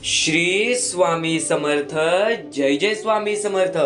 श्री स्वामी समर्थ. जय जय स्वामी समर्थ.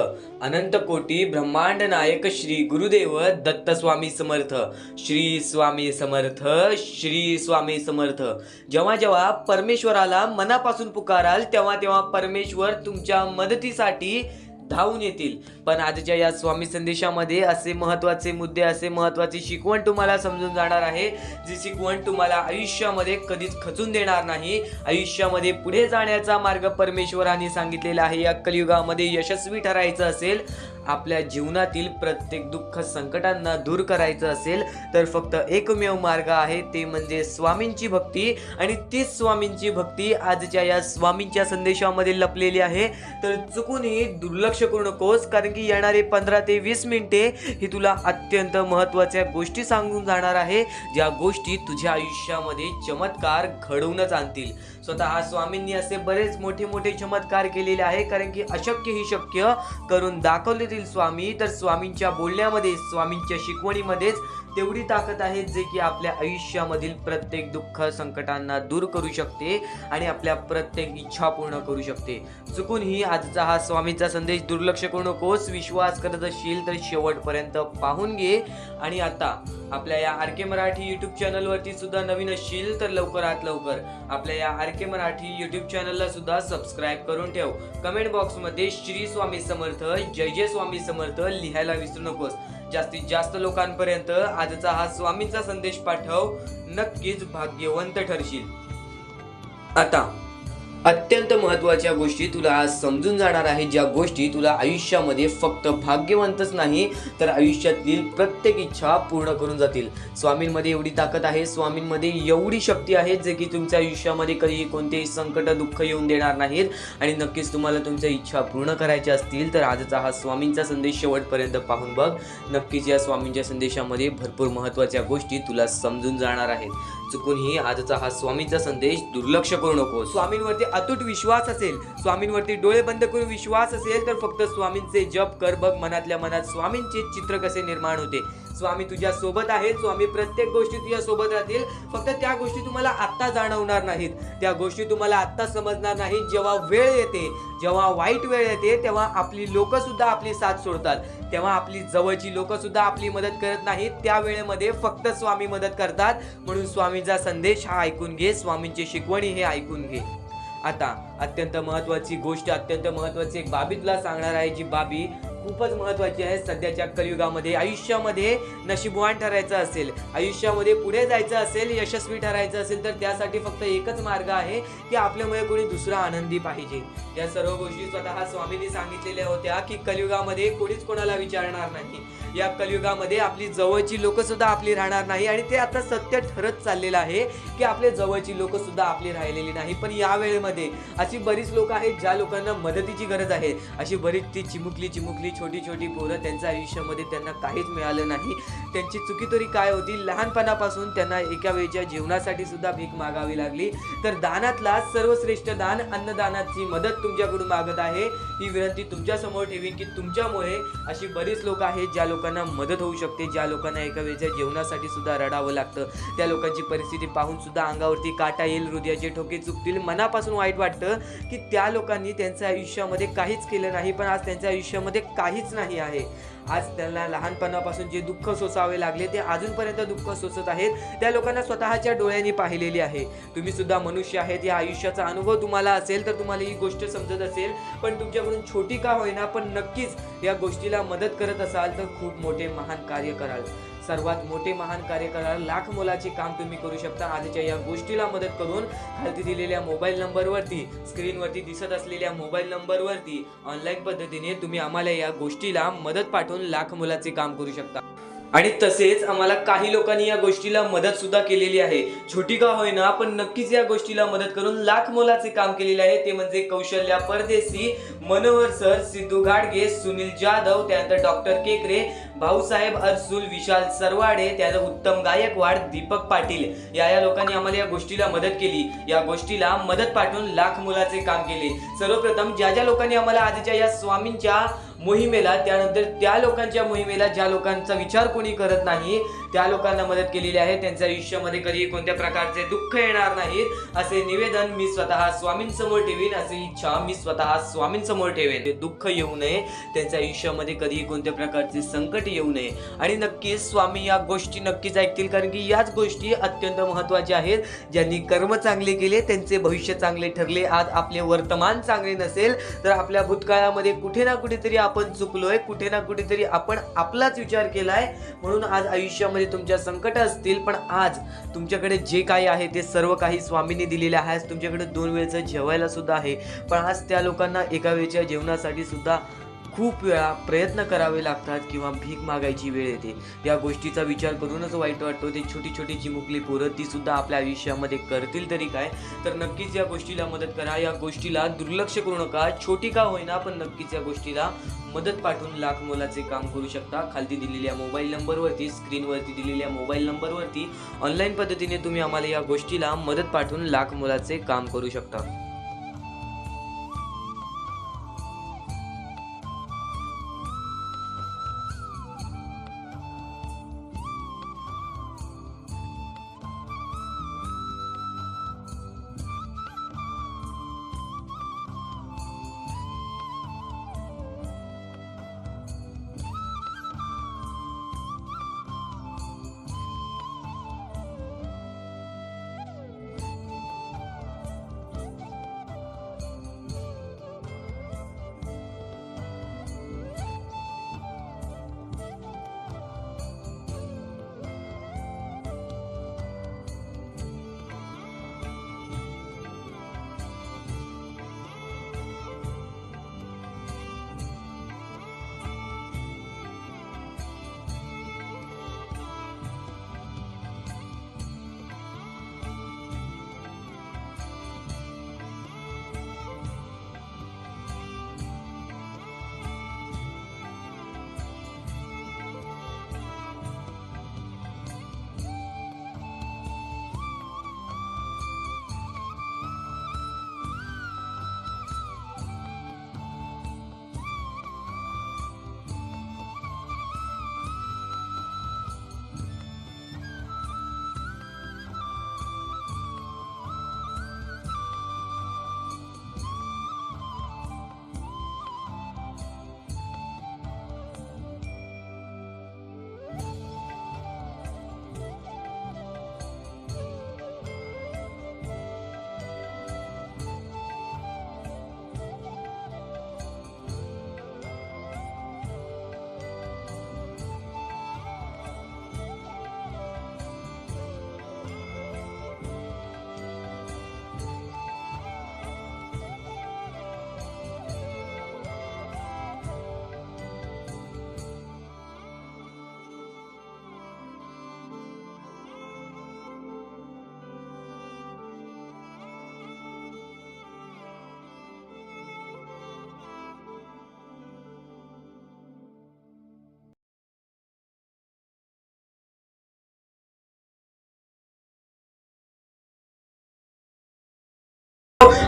अनंत कोटी ब्रह्मांड नायक श्री गुरुदेव दत्त स्वामी समर्थ. श्री स्वामी समर्थ. श्री स्वामी समर्थ. जेव्हा जेव्हा परमेश्वराला मनापासून पुकाराल तेव्हा तेव्हा परमेश्वर तुमच्या मदतीसाठी धावून येतील. पण आजच्या या स्वामी संदेशामध्ये असे महत्त्वाचे मुद्दे, असे महत्त्वाची शिकवण तुम्हाला समजून जाणार आहे, जी शिकवण तुम्हाला आयुष्यामध्ये कधीच खचून देणार नाही. आयुष्यामध्ये पुढे जाण्याचा मार्ग परमेश्वराने सांगितलेला आहे. या कलियुगामध्ये यशस्वी ठरायचं असेल, आपल्या जीवनातील प्रत्येक दुःख संकटांना दूर करायचं असेल तर फक्त एकमेव मार्ग आहे, ते म्हणजे स्वामींची भक्ती. आणि तीच स्वामींची भक्ती आजच्या या स्वामींच्या संदेशामध्ये लपलेली आहे. तर चुकूनही दुर्लक्ष करू नकोस, कारण की येणारे 15 ते 20 मिनिटे ही तुला अत्यंत महत्त्वाच्या गोष्टी सांगून जाणार आहे, ज्या गोष्टी तुझ्या आयुष्यामध्ये चमत्कार घडवूनच आणतील. स्वतः स्वामींनी असे बरेच मोठे मोठे चमत्कार केलेले आहे, कारण की अशक्य ही शक्य करून दाखवले स्वामी. तर स्वामींच्या बोलण्यामध्ये, स्वामींच्या शिकवणीमध्येच तेवढी ताकद आहे, जे की आपल्या आयुष्यामधील प्रत्येक दुःख संकटांना दूर करू शकते आणि आपल्या प्रत्येक इच्छा पूर्ण करू शकते. चुकूनही आजचा हा स्वामींचा संदेश दुर्लक्ष करू नकोस. विश्वास करत असशील तर शेवटपर्यंत पाहून घे. आणि आता आपल्या या आर के मराठी यूट्यूब चॅनलवरती सुद्धा नवीन असशील तर लवकरात लवकर आपल्या या आर के मराठी यूट्यूब चॅनलला सुद्धा सबस्क्राईब करून ठेव. कमेंट बॉक्समध्ये श्री स्वामी समर्थ, जय जय स्वामी समर्थ लिहायला विसरू नकोस. जास्तीत जास्त लोकांपर्यंत आजचा हा स्वामींचा संदेश पाठव. नक्कीच भाग्यवंत ठरशील. आता अत्यंत महत्त्वाच्या गोष्टी तुला आज समजून जाणार आहे, ज्या गोष्टी तुला आयुष्यामध्ये फक्त भाग्यवंतच नाही तर आयुष्यातील प्रत्येक इच्छा पूर्ण करून जातील. स्वामींमध्ये एवढी ताकद आहे, स्वामींमध्ये एवढी शक्ती आहे, जे की तुमच्या आयुष्यामध्ये कधी कोणतेही संकट दुःख येऊन देणार नाहीत. आणि नक्कीच तुम्हाला तुमच्या इच्छा पूर्ण करायच्या असतील तर आजचा हा स्वामींचा संदेश शेवटपर्यंत पाहून बघ. नक्कीच या स्वामींच्या संदेशामध्ये भरपूर महत्त्वाच्या गोष्टी तुला समजून जाणार आहेत. चुकूनही आजचा हा स्वामींचा संदेश दुर्लक्ष करू नको. स्वामींवरती अतूट विश्वास असेल, स्वामींवरती डोळे बंद करून विश्वास असेल तर फक्त स्वामींचे जप कर. बघ मनातल्या मनात स्वामींचे चित्र कसे निर्माण होते. स्वामी तुझ्या सोबत आहेत. स्वामी प्रत्येक गोष्टी तुझ्या सोबत राहतील. फक्त त्या गोष्टी तुम्हाला आत्ता जाणवणार नाहीत, त्या गोष्टी तुम्हाला आत्ता समजणार नाहीत. जेव्हा वेळ येते, जेव्हा वाईट वेळ येते, तेव्हा आपली लोक सुद्धा आपली साथ सोडतात, तेव्हा आपली जवळची लोक सुद्धा आपली मदत करत नाहीत. त्या वेळेमध्ये फक्त स्वामी मदत करतात. म्हणून स्वामींचा संदेश हा ऐकून घे, स्वामींची शिकवणी हे ऐकून घे. आता अत्यंत महत्त्वाची गोष्ट, अत्यंत महत्त्वाची एक बाबी तुला सांगणार आहे, जी बाबी खूपच महत्त्वाची आहे. सध्याच्या कलियुगामध्ये आयुष्यामध्ये नशीबवान ठरायचं असेल, आयुष्यामध्ये पुढे जायचं असेल, यशस्वी ठरायचं असेल तर त्यासाठी फक्त एकच मार्ग आहे की आपल्यामुळे कोणी दुसरा आनंदी पाहिजे. या सर्व गोष्टी स्वतः स्वामींनी सांगितलेल्या होत्या की कलियुगामध्ये कोणीच कोणाला विचारणार नाही. या कलियुगामध्ये आपली जवळची लोक सुद्धा आपली राहणार नाही. आणि ते आता सत्य ठरत चाललेलं आहे की आपले जवळची लोक सुद्धा आपली राहिलेली नाही. पण या वेळेमध्ये अशी बरीच लोक आहेत ज्या लोकांना मदतीची गरज आहे. अशी बरीच ती चिमुकली छोटी छोटी पोरं, त्यांच्या आयुष्यामध्ये त्यांना काहीच मिळालं नाही. त्यांची चुकी तरी काय होती, लहानपणापासून त्यांना एका वेळच्या जेवणासाठी सुद्धा भीक मागावी लागली. तर दानातला सर्वश्रेष्ठ दान, अन्नदानाची मदत तुमच्याकडून मागत आहे. ही विनंती तुमच्या समोर ठेवीन की तुमच्यामुळे अशी बरीच लोक आहेत ज्या लोकांना मदत होऊ शकते, ज्या लोकांना एका वेळच्या जेवणासाठी सुद्धा रडावं लागतं. त्या लोकांची परिस्थिती पाहून सुद्धा अंगावरती काटा येईल, हृदयाचे ठोके चुकतील, मनापासून वाईट वाटतं की त्या लोकांनी त्यांच्या आयुष्यामध्ये काहीच केलं नाही, पण आज त्यांच्या आयुष्यामध्ये काहीच नाही आहे. आज त्यांना लहानपणापासून जे दुःख सोसावे लागले ते अजूनपर्यंत दुःख सोसत आहेत. त्या लोकांना स्वतःच्या डोळ्यांनी पाहिलेली आहे. तुम्ही सुद्धा मनुष्य आहेत. या आयुष्याचा अनुभव तुम्हाला असेल तर तुम्हाला ही गोष्ट समजत असेल. पण तुमच्याकडून छोटी का होईना, पण नक्कीच या गोष्टीला मदत करत असाल तर खूप मोठे महान कार्य कराल. सर्वात मोठे महान कार्य कराल, लाख मोलाचे काम तुम्ही करू शकता. आजच्या या गोष्टीला मदत करून खालती दिलेल्या मोबाईल नंबरवरती, स्क्रीनवरती दिसत असलेल्या मोबाईल नंबरवरती ऑनलाईन पद्धतीने तुम्ही आम्हाला या गोष्टीला मदत पाठवून लाख मोलाचे काम करू शकता. आणि तसेच आम्हाला काही लोकांनी या गोष्टीला मदत सुद्धा केलेली आहे. छोटी का होईना, पण नक्कीच या गोष्टीला मदत करून लाख मोलाचे काम केलेले आहे. ते म्हणजे कौशल्या परदेशी, मनोहर सर, सिद्धू घाडगे, सुनील जाधव, त्यानंतर डॉक्टर केकरे, भाऊसाहेब अरसुल, विशाल सरवाडे, त्यानंतर उत्तम गायकवाड, दीपक पाटील या लोकांनी आम्हाला या गोष्टीला मदत केली. या गोष्टीला मदत पाठवून लाख मोलाचे काम केले. सर्वप्रथम ज्या लोकांनी आम्हाला आजच्या या स्वामींच्या मोहिमेला, त्यानंतर त्या लोकांच्या मोहिमेला ज्या लोकांचा विचार कोणी करत नाही त्या लोकांना मदत केलेली आहे, त्यांच्या आयुष्यामध्ये कधी कोणत्या प्रकारचे दुःख येणार नाहीत असे निवेदन मी स्वतः स्वामींसमोर ठेवीन, अशी इच्छा मी स्वतः स्वामींसमोर ठेवेन. दुःख येऊ नये, त्यांच्या आयुष्यामध्ये कधी कोणत्या प्रकारचे संकट येऊ नये. आणि नक्कीच स्वामी या गोष्टी नक्कीच ऐकतील, कारण की याच गोष्टी अत्यंत महत्त्वाच्या आहेत. ज्यांनी कर्म चांगले केले त्यांचे भविष्य चांगले ठरले. आज आपले वर्तमान चांगले नसेल तर आपल्या भूतकाळामध्ये कुठे ना कुठेतरी आपण चुकलोय, कुठे ना कुठेतरी आपण आपलाच विचार केलाय. म्हणून आज आयुष्यामध्ये तुमच्या संकट असतील, पण आज तुमच्याकडे जे काही आहे ते सर्व काही स्वामींनी दिलेले आहे. तुमच्याकडे 2 वेळचं जेवायला सुद्धा आहे, पण आज त्या लोकांना एका वेळच्या जेवणासाठी सुद्धा खूप वेळा प्रयत्न करावे लागतात किंवा भीक मागायची वेळ येते. या गोष्टीचा विचार करूनच वाईट वाटतो. ते छोटी छोटी चिमुकली पोरं ती सुद्धा आपल्या आयुष्यामध्ये करतील तरी काय. तर नक्कीच या गोष्टीला मदत करा, या गोष्टीला दुर्लक्ष करू नका. छोटी का होईना पण नक्कीच या गोष्टीला मदत पाठवून लाख मोलाचे काम करू शकता. खालती दिलेल्या मोबाईल नंबरवरती, स्क्रीनवरती दिलेल्या मोबाईल नंबरवरती ऑनलाईन पद्धतीने तुम्ही आम्हाला या गोष्टीला मदत पाठवून लाख मोलाचे काम करू शकता.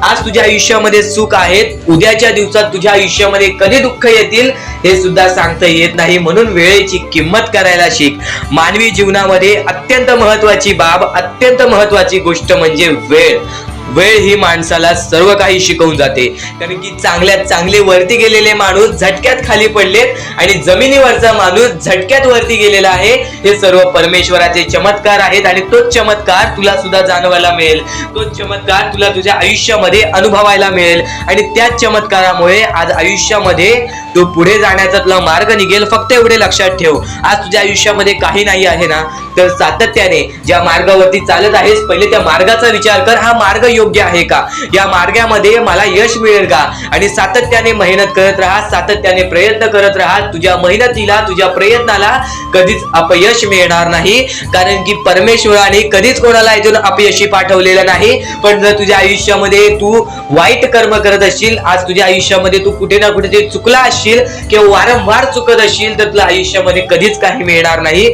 आज तुझ्या आयुष्यामध्ये सुख आहेत, उद्याच्या दिवसात तुझ्या आयुष्यामध्ये कधी दुःख येतील हे सुद्धा सांगता येत नाही. म्हणून वेळेची किंमत करायला शिक. मानवी जीवनामध्ये अत्यंत महत्वाची बाब, अत्यंत महत्वाची गोष्ट म्हणजे वेळ. वेळ ही माणसाला सर्व काही शिकवून जाते. कारण की चांगल्यात चांगले वरती गेलेले माणूस झटक्यात खाली पडलेत आणि जमिनीवरचा माणूस झटक्यात वरती गेलेला आहे. हे सर्व परमेश्वराचे चमत्कार आहेत आणि तोच चमत्कार तुला सुद्धा जाणवायला मिळेल. तोच चमत्कार तुला तुझ्या आयुष्यामध्ये अनुभवायला मिळेल आणि त्याच चमत्कारामुळे आज आयुष्यामध्ये तो पुढे जाण्याचा तुला मार्ग निघेल. फक्त एवढे लक्षात ठेव, आज तुझ्या आयुष्यामध्ये काही नाही आहे ना, तर सातत्याने ज्या मार्गावरती चालत आहेस पहिले त्या मार्गाचा विचार कर. हा मार्ग योग्य आहे का, या मार्गामध्ये मला यश मिळेल का, आणि सातत्याने मेहनत करत राहा, सातत्याने प्रयत्न करत राहा. तुझ्या मेहनतीला, तुझ्या प्रयत्नाला कधीच अपयश मिळणार नाही. कारण की परमेश्वराने कधीच कोणाला इथून अपयशी पाठवलेलं नाही. पण जर तुझ्या आयुष्यामध्ये तू वाईट कर्म करत असशील, आज तुझ्या आयुष्यामध्ये तू कुठे ना कुठे ते चुकला असशील किंवा वारंवार चुकत असशील, तर तुला आयुष्यामध्ये कधीच काही मिळणार नाही.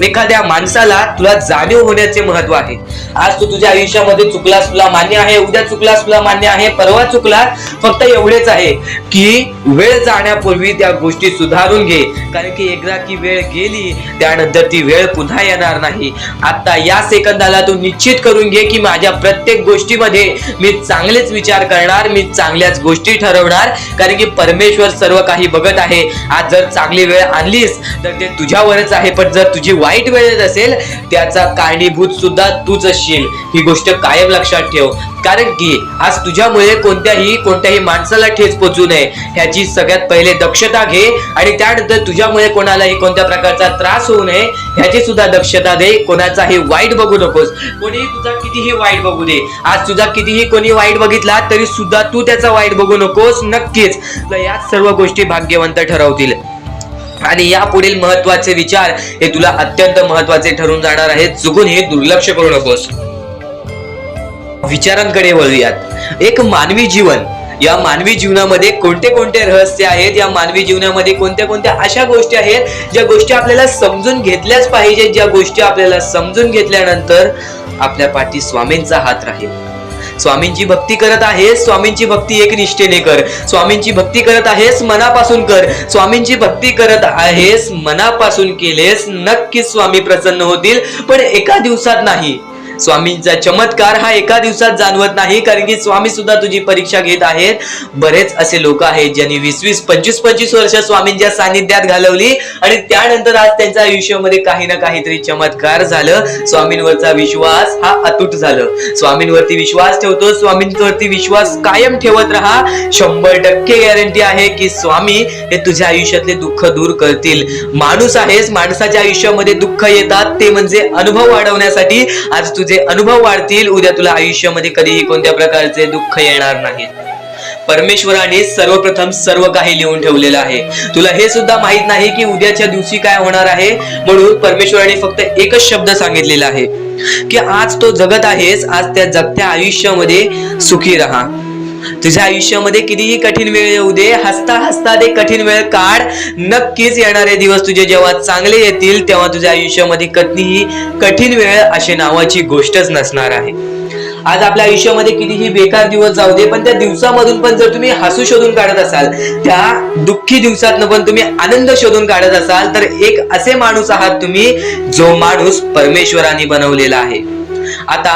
एखाद्या माणसाला तुला जाणीव होण्याचे महत्व आहे. आज तू तुझ्या आयुष्यामध्ये चुकलास, तुला मान्य मान्य आहे, उद्या चुकलास तुला मान्य आहे, परवा चुकला, फक्त एवढेच आहे की वेळ जाण्यापूर्वी त्या गोष्टी सुधारून घे, कारण की एकदा की वेळ गेली त्यानंतर ती वेळ पुन्हा येणार नाही. आता या सेकंदाला तू निश्चित करून घे की माझ्या प्रत्येक गोष्टीमध्ये मी चांगलेच विचार करणार, मी चांगल्याच गोष्टी ठरवणार, कारण की परमेश्वर सर्व काही बघत आहे. आज जर चांगली वेळ आणलीस तर ते तुझ्यावरच आहे, पण जर तुझी वाईट वेळ येत असेल त्याचा कारणीभूत सुद्धा तूच असशील. ही गोष्ट कायम लक्षात ठेव, कारण की आज तुझ्यामुळे कोणत्याही माणसाला ठेच पोचू नये ह्याची सगळ्यात पहिले दक्षता घे, आणि त्यानंतर तुझ्यामुळे कोणालाही कोणत्या प्रकारचा त्रास होऊ नये ह्याची सुद्धा दक्षता दे. कोणाचाही वाईट बघू नकोस, कोणीही तुझा कितीही वाईट बघू दे. आज तुझा कितीही कोणी वाईट बघितला तरी सुद्धा तू त्याचा वाईट बघू नकोस. नक्कीच या सर्व गोष्टी भाग्यवंत ठरवतील, आणि या पुढील महत्वाचे विचार हे तुला अत्यंत महत्वाचे ठरून जाणार आहेत. चुकून हे दुर्लक्ष करू नकोस. विचारांकडे वळूयात. एक मानवी जीवन, या मानवी जीवनामध्ये कोणते कोणते रहस्य आहेत, या मानवी जीवनामध्ये कोणत्या कोणत्या अशा गोष्टी आहेत ज्या गोष्टी आपल्याला समजून घेतल्याच पाहिजे, ज्या गोष्टी आपल्याला समजून घेतल्यानंतर आपल्या पाठी स्वामींचा हात राहील. स्वामींची भक्ती करत आहेस, स्वामींची भक्ती एक निष्ठेने कर. स्वामींची भक्ती करत आहेस, मनापासून कर. स्वामींची भक्ती करत आहेस, मनापासून केलेस, नक्कीच स्वामी प्रसन्न होतील, पण एका दिवसात नाही. स्वामींचा चमत्कार हा एका दिवसात जाणवत नाही, कारण की स्वामी सुद्धा तुझी परीक्षा घेत आहेत. बरेच असे लोक आहेत ज्यांनी 20-20, 25-25 वर्ष स्वामींच्या सानिध्यात घालवली, आणि त्यानंतर आज त्यांच्या आयुष्यामध्ये काही ना काहीतरी चमत्कार झालं. स्वामींवरचा विश्वास हा अतूट झालं. स्वामींवरती विश्वास ठेवतो, स्वामींवरती विश्वास कायम ठेवत राहा. 100% गॅरंटी आहे की स्वामी हे तुझ्या आयुष्यातले दुःख दूर करतील. माणूस आहेस, माणसाच्या आयुष्यामध्ये दुःख येतात, ते म्हणजे अनुभव वाढवण्यासाठी. आज तुझे अनुभव वाढतील, उद्या तुला आयुष्यामध्ये कधीही कोणत्या प्रकारचे दुःख येणार नाही. परमेश्वराने सर्वप्रथम सर्व काही लिहून ठेवलेलं आहे. तुला हे सुद्धा माहित नाही की उद्याच्या दिवशी काय होणार आहे, म्हणून परमेश्वराने फक्त एकच शब्द सांगितलेला आहे की आज तो जगत आहेस, आज त्या जगत्या आयुष्यामध्ये सुखी राहा. तुझ्या आयुष्यामध्ये कितीही कठीण वेळ येऊ दे, हसता हसता ते कठीण वेळ काढ. नक्कीच येणारे दिवस तुझे जेव्हा चांगले येतील तेव्हा तुझ्या आयुष्यामध्ये कधीही कठीण वेळ अशी नावाची गोष्टच नसणार आहे. आज आपल्या आयुष्यामध्ये कितीही बेकार दिवस जाऊ दे, पण त्या दिवसामधून पण जर तुम्ही हसू शोधून काढत असाल, त्या दुःखी दिवसातनं पण तुम्ही आनंद शोधून काढत असाल, तर एक असे माणूस आहात तुम्ही जो माणूस परमेश्वराने बनवलेला आहे. आता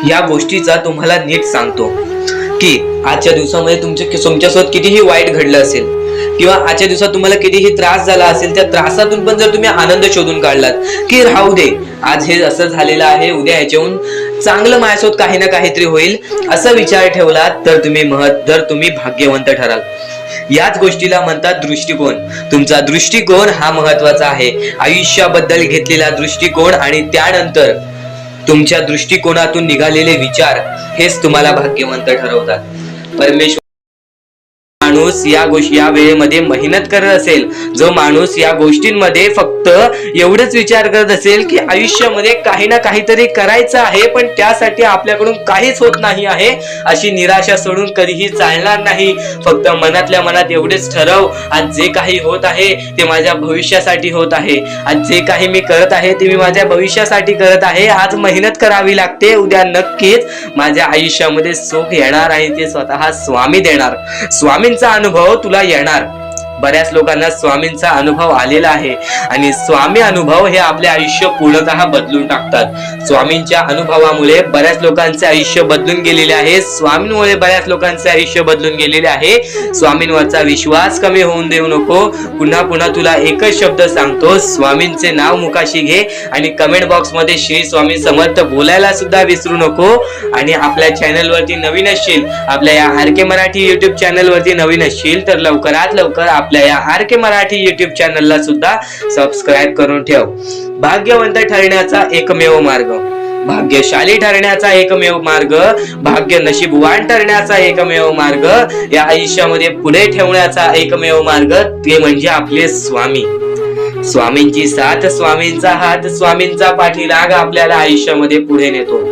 या गोष्टीचा तुम्हाला नीट सांगतो की आजच्या दिवसामध्ये तुमच्यासोबत कितीही वाईट घडलं असेल, किंवा आजच्या दिवसात तुम्हाला कितीही त्रास झाला असेल, त्या त्रासातून पण जर तुम्ही आनंद शोधून काढलात की राहू दे, आज हे असं झालेलं आहे, उद्या ह्याच्याहून चांगलं माझ्यासोबत काही ना काहीतरी होईल, असा विचार ठेवलात तर तुम्ही भाग्यवंत ठराल. याच गोष्टीला म्हणतात दृष्टिकोन. तुमचा दृष्टिकोन हा महत्वाचा आहे. आयुष्याबद्दल घेतलेला दृष्टिकोन आणि त्यानंतर तुमच्या दृष्टिकोनातून निघालेले विचार हेच तुम्हाला भाग्यवंत ठरवतात. परमेश्वर माणूस या वेळेमध्ये मेहनत करत असेल, जो माणूस या गोष्टींमध्ये फक्त एवढंच विचार करत असेल की आयुष्यामध्ये काही ना काहीतरी करायचं आहे पण त्यासाठी आपल्याकडून काहीच होत नाही आहे, अशी निराशा सोडून कधीही चालणार नाही. फक्त मनातल्या मनात एवढेच ठरव, आज जे काही होत आहे ते माझ्या भविष्यासाठी होत आहे. आज जे काही मी करत आहे ते मी माझ्या भविष्यासाठी करत आहे. आज मेहनत करावी लागते, उद्या नक्कीच माझ्या आयुष्यामध्ये सुख येणार आहे, ते स्वतः स्वामी देणार. स्वामींचा अनुभव तुला येणार. बऱ्याच लोकांना स्वामींचा अनुभव आलेला आहे आणि स्वामी अनुभव हे आपले आयुष्य पूर्णतः बदलून टाकतात. स्वामींच्या अनुभवामुळे बऱ्याच लोकांचे आयुष्य बदलून गेलेले आहे. स्वामींमुळे बऱ्याच लोकांचे आयुष्य बदलून गेलेले आहे. स्वामींवरचा विश्वास कमी होऊन देऊ नको. पुन्हा पुन्हा तुला एकच शब्द सांगतो, स्वामींचे नाव मुखाशी घे आणि कमेंट बॉक्स मध्ये श्री स्वामी समर्थ बोलायला सुद्धा विसरू नको. आणि आपल्या चॅनल वरती नवीन असशील, आपल्या या आर.के. मराठी युट्यूब चॅनल वरती नवीन असशील तर लवकरात लवकर आपल्या या आर.के. मराठी युट्यूब चॅनलला सुद्धा सबस्क्राईब करून ठेव. भाग्यवंत ठरण्याचा एकमेव मार्ग, भाग्यशाली ठरण्याचा एकमेव मार्ग, भाग्य नशीबवान ठरण्याचा एकमेव मार्ग, या आयुष्यामध्ये पुढे ठेवण्याचा एकमेव मार्ग ते म्हणजे आपले स्वामी. स्वामींची साथ, स्वामींचा हात, स्वामींचा पाठीराग आपल्याला आयुष्यामध्ये पुढे नेतो.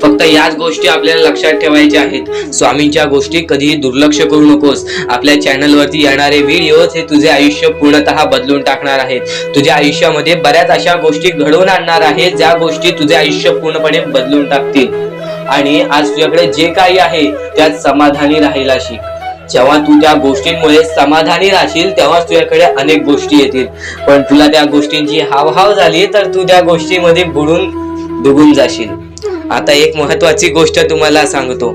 फक्त याच गोष्टी आपल्याला लक्षात ठेवायच्या आहेत. स्वामींच्या गोष्टी कधीही दुर्लक्ष करू नकोस. आपल्या चॅनल वरती येणारे व्हिडिओज हे तुझे आयुष्य पूर्णतः बदलून टाकणार आहेत. तुझ्या आयुष्यामध्ये बऱ्याच अशा गोष्टी घडवून आणणार आहेत ज्या गोष्टी तुझे आयुष्य पूर्णपणे बदलून टाकतील. आणि आज तुझ्याकडे जे काही आहे त्यात समाधानी राहायला शिक. जेव्हा तू त्या गोष्टींमुळे समाधानी राहशील तेव्हा तुझ्याकडे अनेक गोष्टी येतील. पण तुला त्या गोष्टींची हावभाव झाली तर तू त्या गोष्टीमध्ये बुडून डुबून जाशील. आता एक महत्वाची गोष्ट तुम्हाला सांगतो,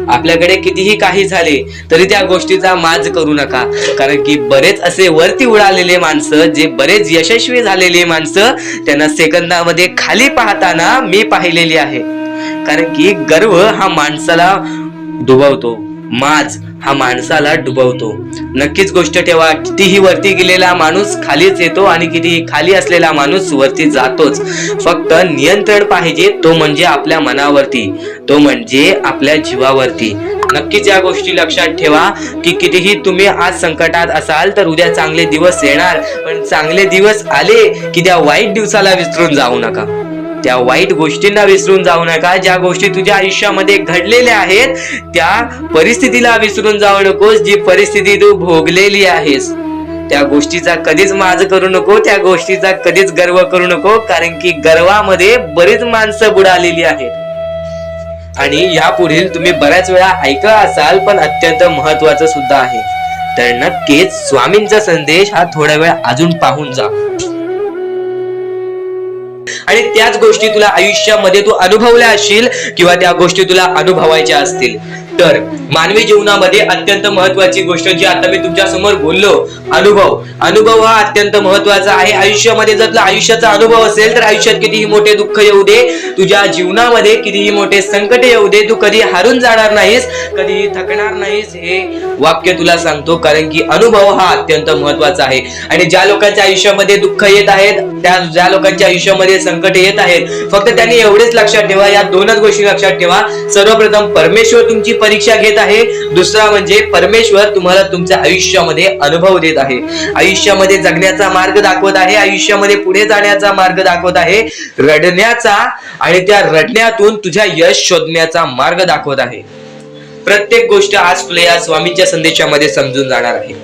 आपल्याकडे कितीही काही झाले तरी त्या गोष्टीचा माज करू नका. कारण की बरेच असे वरती उडालेले माणसं, जे बरेच यशस्वी झालेले माणसं, त्यांना सेकंदामध्ये खाली पाहताना मी पाहिलेली आहे. कारण की गर्व हा माणसाला डुबवतो, माज हा माणसाला डुबवतो. नक्कीच गोष्ट ठेवा, कितीही वरती गेलेला माणूस खालीच येतो आणि कितीही खाली असलेला माणूस वरती जातोच. फक्त नियंत्रण पाहिजे, तो म्हणजे आपल्या मनावरती, तो म्हणजे आपल्या जीवावरती. नक्कीच या गोष्टी लक्षात ठेवा की कितीही तुम्ही आज संकटात असाल तर उद्या चांगले दिवस येणार. पण चांगले दिवस आले की त्या वाईट दिवसाला विसरून जाऊ नका, त्या वाईट गोष्टींना विसरून जाऊ नका. ज्या गोष्टी तुझ्या आयुष्यामध्ये घडलेल्या आहेत त्या परिस्थितीला विसरून जाऊ नकोस. जी परिस्थिती तू भोगलेली आहेस त्या गोष्टीचा कधीच माज करू नको, त्या गोष्टीचा कधीच गर्व करू नको. कारण की गर्वामध्ये बरीच माणसं बुडालेली आहेत. आणि यापुढील तुम्ही बऱ्याच वेळा ऐकलं असाल, पण अत्यंत महत्वाचं सुद्धा आहे. तर नक्कीच स्वामींचा संदेश हा थोडा वेळ अजून पाहून जा. आणि त्याच गोष्टी तुला आयुष्यामध्ये तू अनुभवल्या असशील किंवा त्या गोष्टी तुला अनुभवायच्या असतील. तर मानवी जीवनामध्ये अत्यंत महत्वाची गोष्ट जी आता मी तुमच्या समोर बोललो, अनुभव हा अत्यंत महत्वाचा आहे. आयुष्यामध्ये जर तुला आयुष्याचा अनुभव असेल तर आयुष्यात कितीही मोठे दुःख येऊ दे, तुझ्या जीवनामध्ये कितीही मोठे संकट येऊ दे, तू कधी हारून जाणार नाहीस, कधी थकणार नाहीस. हे वाक्य तुला सांगतो. कारण की अनुभव हा अत्यंत महत्वाचा आहे. आणि ज्या लोकांच्या आयुष्यामध्ये दुःख येत आहेत, ज्या लोकांच्या आयुष्यामध्ये संकट येत आहेत, फक्त त्यांनी एवढेच लक्षात ठेवा, या दोनच गोष्टी लक्षात ठेवा. सर्वप्रथम परमेश्वर तुमची परीक्षा घेत आहे. दुसरा म्हणजे परमेश्वर तुम्हाला तुमच्या आयुष्यामध्ये अनुभव देत आहे, आयुष्यामध्ये जगण्याचा मार्ग दाखवत आहे, आयुष्यामध्ये पुढे जाण्याचा मार्ग दाखवत आहे, रडण्याचा आणि त्या रडण्यातून तुझ्या यश शोधण्याचा मार्ग दाखवत आहे. प्रत्येक गोष्ट आज तुला या स्वामींच्या संदेशामध्ये समजून जाणार आहे.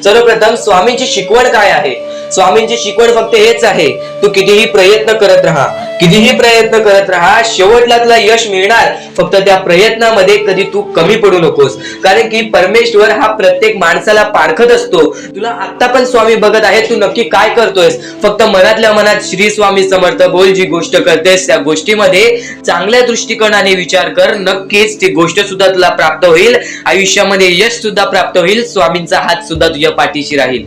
सर्वप्रथम स्वामींची शिकवण काय आहे? स्वामींची शिकवण फक्त हेच आहे, तू कितीही प्रयत्न करत राहा, कितीही प्रयत्न करत राहा, शेवटला तुला यश मिळणार. फक्त त्या प्रयत्नामध्ये कधी तू कमी पडू नकोस. कारण की परमेश्वर हा प्रत्येक माणसाला पारखत असतो. तुला आता पण स्वामी बघत आहे, तू नक्की काय करतोयस. फक्त मनातल्या मनात श्री स्वामी समर्थ बोल. जी गोष्ट करतेस त्या गोष्टीमध्ये चांगल्या दृष्टिकोनाने विचार कर, नक्कीच ती गोष्ट सुद्धा तुला प्राप्त होईल. आयुष्यामध्ये यश सुद्धा प्राप्त होईल. स्वामींचा हात सुद्धा तुझ्या पाठीशी राहील.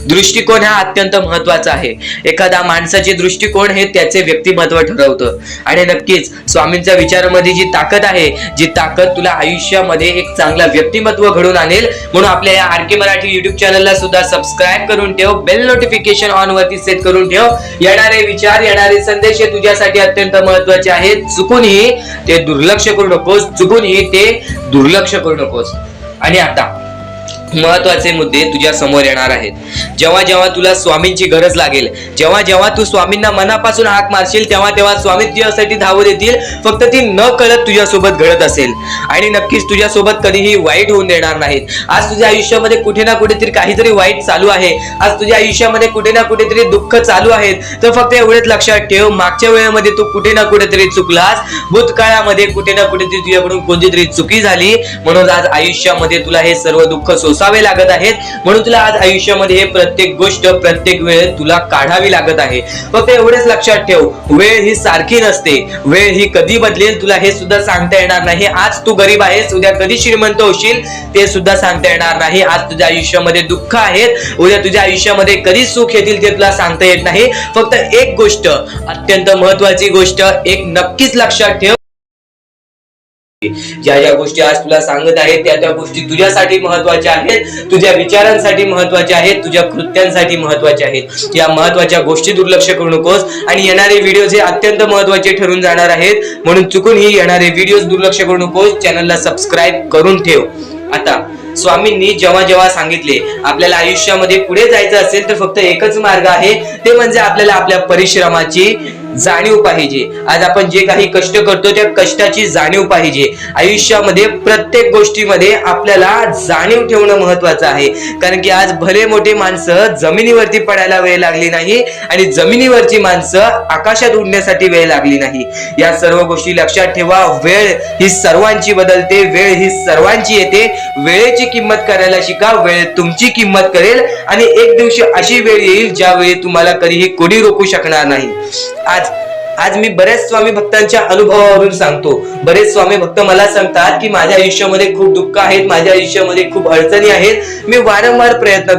दृष्टिकोन हा अत्यंत महत्वाचा आहे. एखादा माणसाचे दृष्टिकोन हे त्याचे व्यक्तिमत्व ठरवतं. आणि नक्कीच स्वामींच्या विचारामध्ये जी ताकद आहे, जी ताकद तुला आयुष्यामध्ये एक चांगला व्यक्तिमत्व घडून आणेल. म्हणून आपल्या या आर के मराठी युट्यूब चॅनलला सुद्धा सबस्क्राईब करून ठेव, बेल नोटिफिकेशन ऑन वरती सेट करून ठेव. येणारे विचार, येणारे संदेश हे तुझ्यासाठी अत्यंत महत्वाचे आहेत. चुकूनही ते दुर्लक्ष करू नकोस, चुकूनही ते दुर्लक्ष करू नकोस. आणि आता महत्वाचे मुद्दे तुझ्या समोर येणार आहेत. जेव्हा जेव्हा तुला स्वामींची गरज लागेल, जेव्हा जेव्हा तू स्वामींना मनापासून हाक मारशील, तेव्हा तेव्हा स्वामी तुझ्यासाठी धावत येतील. फक्त ती न कळत तुझ्यासोबत घडत असेल. आणि नक्कीच तुझ्यासोबत कधीही वाईट होऊन देणार नाहीत. आज तुझ्या आयुष्यामध्ये कुठे ना कुठेतरी काहीतरी वाईट चालू आहे, आज तुझ्या आयुष्यामध्ये कुठे ना कुठेतरी दुःख चालू आहेत, तर फक्त एवढेच लक्षात ठेव, मागच्या वेळेमध्ये तू कुठे ना कुठेतरी चुकलास, भूतकाळामध्ये कुठे ना कुठेतरी तुझ्याकडून कोणतीतरी चुकी झाली. म्हणून आज आयुष्यामध्ये तुला हे सर्व दुःख सोसावे लागत आहेत. म्हणून तुला आज आयुष्यामध्ये हे प्रत्येक गोष्ट, प्रत्येक वेळ तुला काढावी लागत आहे. फक्त एवढेच लक्षात ठेव, वेळ ही सारखी नसते, वेळ ही कधी बदलेल तुला हे सुद्धा सांगता येणार नाही. आज तू गरीब आहेस, उद्या कधी श्रीमंत होशील ते सुद्धा सांगता येणार नाही. आज तुझ्या आयुष्यामध्ये दुःख आहेत, उद्या तुझ्या आयुष्यामध्ये कधी सुख येतील ते तुला सांगता येत नाही. फक्त एक गोष्ट, अत्यंत महत्वाची गोष्ट एक नक्कीच लक्षात ठेव, ज्या ज्या गोष्टी आज तुला सांगत आहेत त्या त्या गोष्टी तुझ्यासाठी महत्वाच्या आहेत, तुझ्या विचारांसाठी महत्वाच्या आहेत, तुझ्या कृत्यांसाठी महत्वाच्या आहेत. या महत्वाच्या गोष्टी दुर्लक्ष करू नकोस. आणि येणारे व्हिडिओ हे अत्यंत महत्वाचे ठरून जाणार आहेत. म्हणून चुकूनही येणारे व्हिडिओ दुर्लक्ष करू नकोस. चॅनलला सबस्क्राईब करून ठेव. आता स्वामींनी जेव्हा जेव्हा सांगितले आपल्याला आयुष्यामध्ये पुढे जायचं असेल तर फक्त एकच मार्ग आहे, ते म्हणजे आपल्याला आपल्या परिश्रमाची जाणीव पाहिजे. आज आपण जे काही कष्ट करतो त्या कष्टाची जाणीव पाहिजे. आयुष्यामध्ये प्रत्येक गोष्टीमध्ये आपल्याला जाणीव ठेवणं महत्वाचं आहे. कारण की आज भले मोठे माणसं जमिनीवरती पडायला वेळ लागली नाही आणि जमिनीवरची माणसं आकाशात उडण्यासाठी वेळ लागली नाही. या सर्व गोष्टी लक्षात ठेवा. वेळ ही सर्वांची बदलते, वेळ ही सर्वांची येते. वेळेची किंमत करायला शिका. वेळ तुमची किंमत करेल आणि एक दिवशी अशी वेळ येईल ज्यावेळी तुम्हाला कधीही कोणी रोखू शकणार नाही. आज मी बऱ्याच स्वामी भक्तांच्या अनुभवावरून सांगतो. बरेच स्वामी भक्त मला सांगतात की माझ्या आयुष्यामध्ये खूप दुःख आहेत, माझ्या आयुष्यामध्ये खूप अडचणी आहेत. मी वारंवार प्रयत्न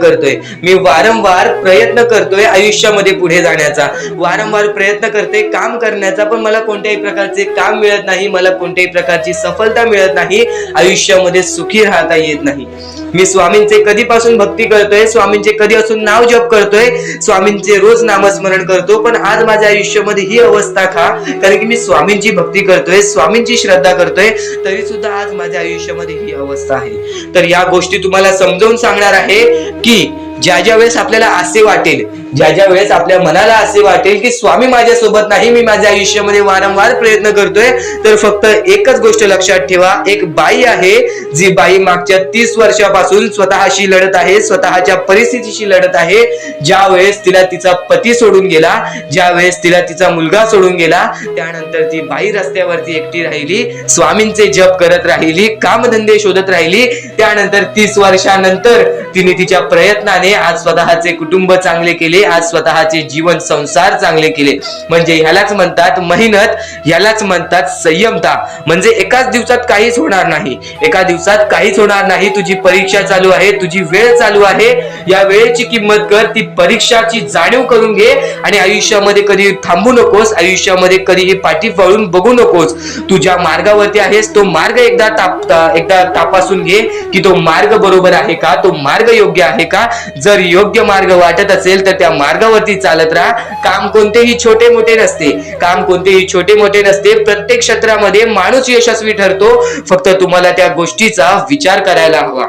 करतोय आयुष्यामध्ये पुढे जाण्याचा, वारंवार प्रयत्न करतोय काम करण्याचा, पण मला कोणत्याही प्रकारचे काम मिळत नाही, मला कोणत्याही प्रकारची सफलता मिळत नाही, आयुष्यामध्ये सुखी राहता येत नाही. मी स्वामींचे कधीपासून भक्ती करतोय, स्वामींचे कधीपासून नाव जप करतोय, स्वामींचे रोज नामस्मरण करतो, पण आज माझ्या आयुष्यामध्ये ही अवस्था का? कारण की मी स्वामींची भक्ती करतोय, स्वामींची श्रद्धा करतोय, तरी सुद्धा आज माझ्या आयुष्यामध्ये ही अवस्था आहे. तर या गोष्टी तुम्हाला समजावून सांगणार आहे की ज्या वेळेस आपल्याला असे वाटेल, ज्या वेळेस आपल्या मनाला असे वाटेल की स्वामी माझ्या सोबत नाही, मी माझ्या आयुष्यामध्ये वारंवार प्रयत्न करतोय, तर फक्त एकच गोष्ट लक्षात ठेवा. एक बाई आहे, जी बाई मागच्या 30 वर्षापासून स्वतःशी लढत आहे, स्वतःच्या परिस्थितीशी लढत आहे. ज्या वेळेस तिला तिचा पती सोडून गेला, ज्या वेळेस तिला तिचा मुलगा सोडून गेला, त्यानंतर ती बाई रस्त्यावरती एकटी राहिली, स्वामींचे जप करत राहिली, कामधंदे शोधत राहिली. त्यानंतर 30 वर्षानंतर तिने तिच्या प्रयत्नाने आज स्वतःचे कुटुंब चांगले केले, आज स्वतःचे जीवन संसार चांगले केले. म्हणजे ह्यालाच म्हणतात मेहनत, ह्यालाच म्हणतात संयमता. म्हणजे एकाच दिवसात काहीच होणार नाही, एका दिवसात काहीच होणार नाही. तुझी परीक्षा चालू आहे, तुझी वेळ चालू आहे, या वेळेची किंमत कर, ती परीक्षाची जाणीव करून घे आणि आयुष्यामध्ये कधी थांबू नकोस, आयुष्यामध्ये कधीही पाठी वळून बघू नकोस. तू ज्या मार्गावरती आहेस तो मार्ग एकदा तपासून घे की तो मार्ग बरोबर आहे का, तो मार्ग योग्य आहे का. जर योग्य मार्ग वाटत असेल तर त्या मार्गावरती चालत राहा. काम कोणतेही छोटे मोठे नसते, काम कोणतेही छोटे मोठे नसते. प्रत्येक क्षेत्रामध्ये माणूस यशस्वी ठरतो, फक्त तुम्हाला त्या गोष्टीचा विचार करायला हवा.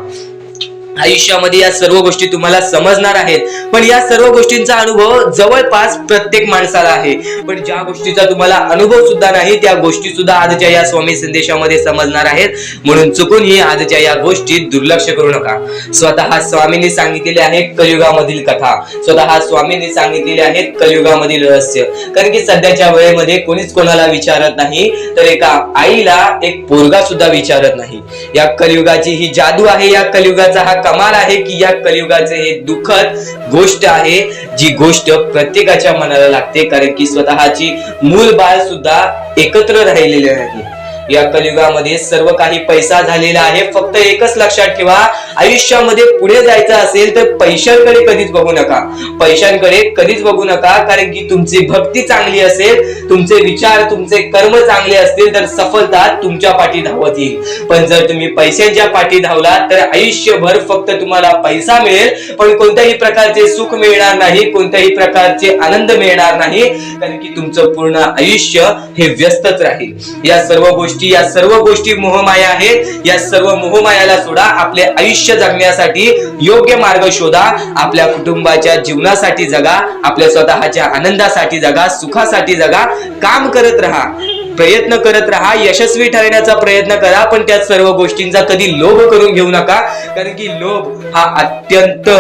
आयुष्यामध्ये या सर्व गोष्टी तुम्हाला समजणार आहेत, पण या सर्व गोष्टींचा अनुभव जवळपास प्रत्येक माणसाला आहे. पण ज्या गोष्टीचा तुम्हाला अनुभव सुद्धा नाही त्या गोष्टी सुद्धा आजच्या या स्वामी संदेशामध्ये समजणार आहेत. म्हणून चुकूनही आजच्या या गोष्टीत दुर्लक्ष करू नका. स्वतः स्वामींनी सांगितलेले आहे कलियुगामधील कथा, स्वतः स्वामींनी सांगितलेले आहेत कलियुगामधील रहस्य. कारण की सध्याच्या वेळेमध्ये कोणीच कोणाला विचारत नाही, तर एका आईला एक पोरगा सुद्धा विचारत नाही. या कलियुगाची ही जादू आहे, या कलियुगाचा हा कमाल आहे की या कलियुगाचे हे दुःखद गोष्ट आहे, जी गोष्ट प्रत्येकाच्या मनाला लागते. कारण की स्वतःची मूल बाळ सुद्धा एकत्र राहिलेले नाही. या कलियुगामध्ये सर्व काही पैसा झालेला आहे. फक्त एकच लक्षात ठेवा, आयुष्यामध्ये पुढे जायचं असेल तर पैशांकडे कधीच बघू नका, पैशांकडे कधीच बघू नका. कारण की तुमची भक्ती चांगली असेल, तुमचे विचार, तुमचे कर्म चांगले असतील तर सफलता तुमच्या पाठी धावत येईल. पण जर तुम्ही पैशांच्या पाठी धावलात तर आयुष्यभर फक्त तुम्हाला पैसा मिळेल, पण कोणत्याही प्रकारचे सुख मिळणार नाही, कोणत्याही प्रकारचे आनंद मिळणार नाही. कारण की तुमचं पूर्ण आयुष्य हे व्यस्तच राहील. या सर्व गोष्टी मोहमाया आहेत. या सर्व मोहमायाला सोडा, आपले आयुष्य जगण्यासाठी योग्य मार्ग शोधा, आपल्या कुटुंबाच्या जीवनासाठी जगा, आपल्या स्वतःच्या आनंदासाठी जगा, सुखासाठी जगा. काम करत राहा, प्रयत्न करत राहा, यशस्वी ठरण्याचा प्रयत्न करा, पण त्या सर्व गोष्टींचा कधी लोभ करून घेऊ नका. कारण की लोभ हा अत्यंत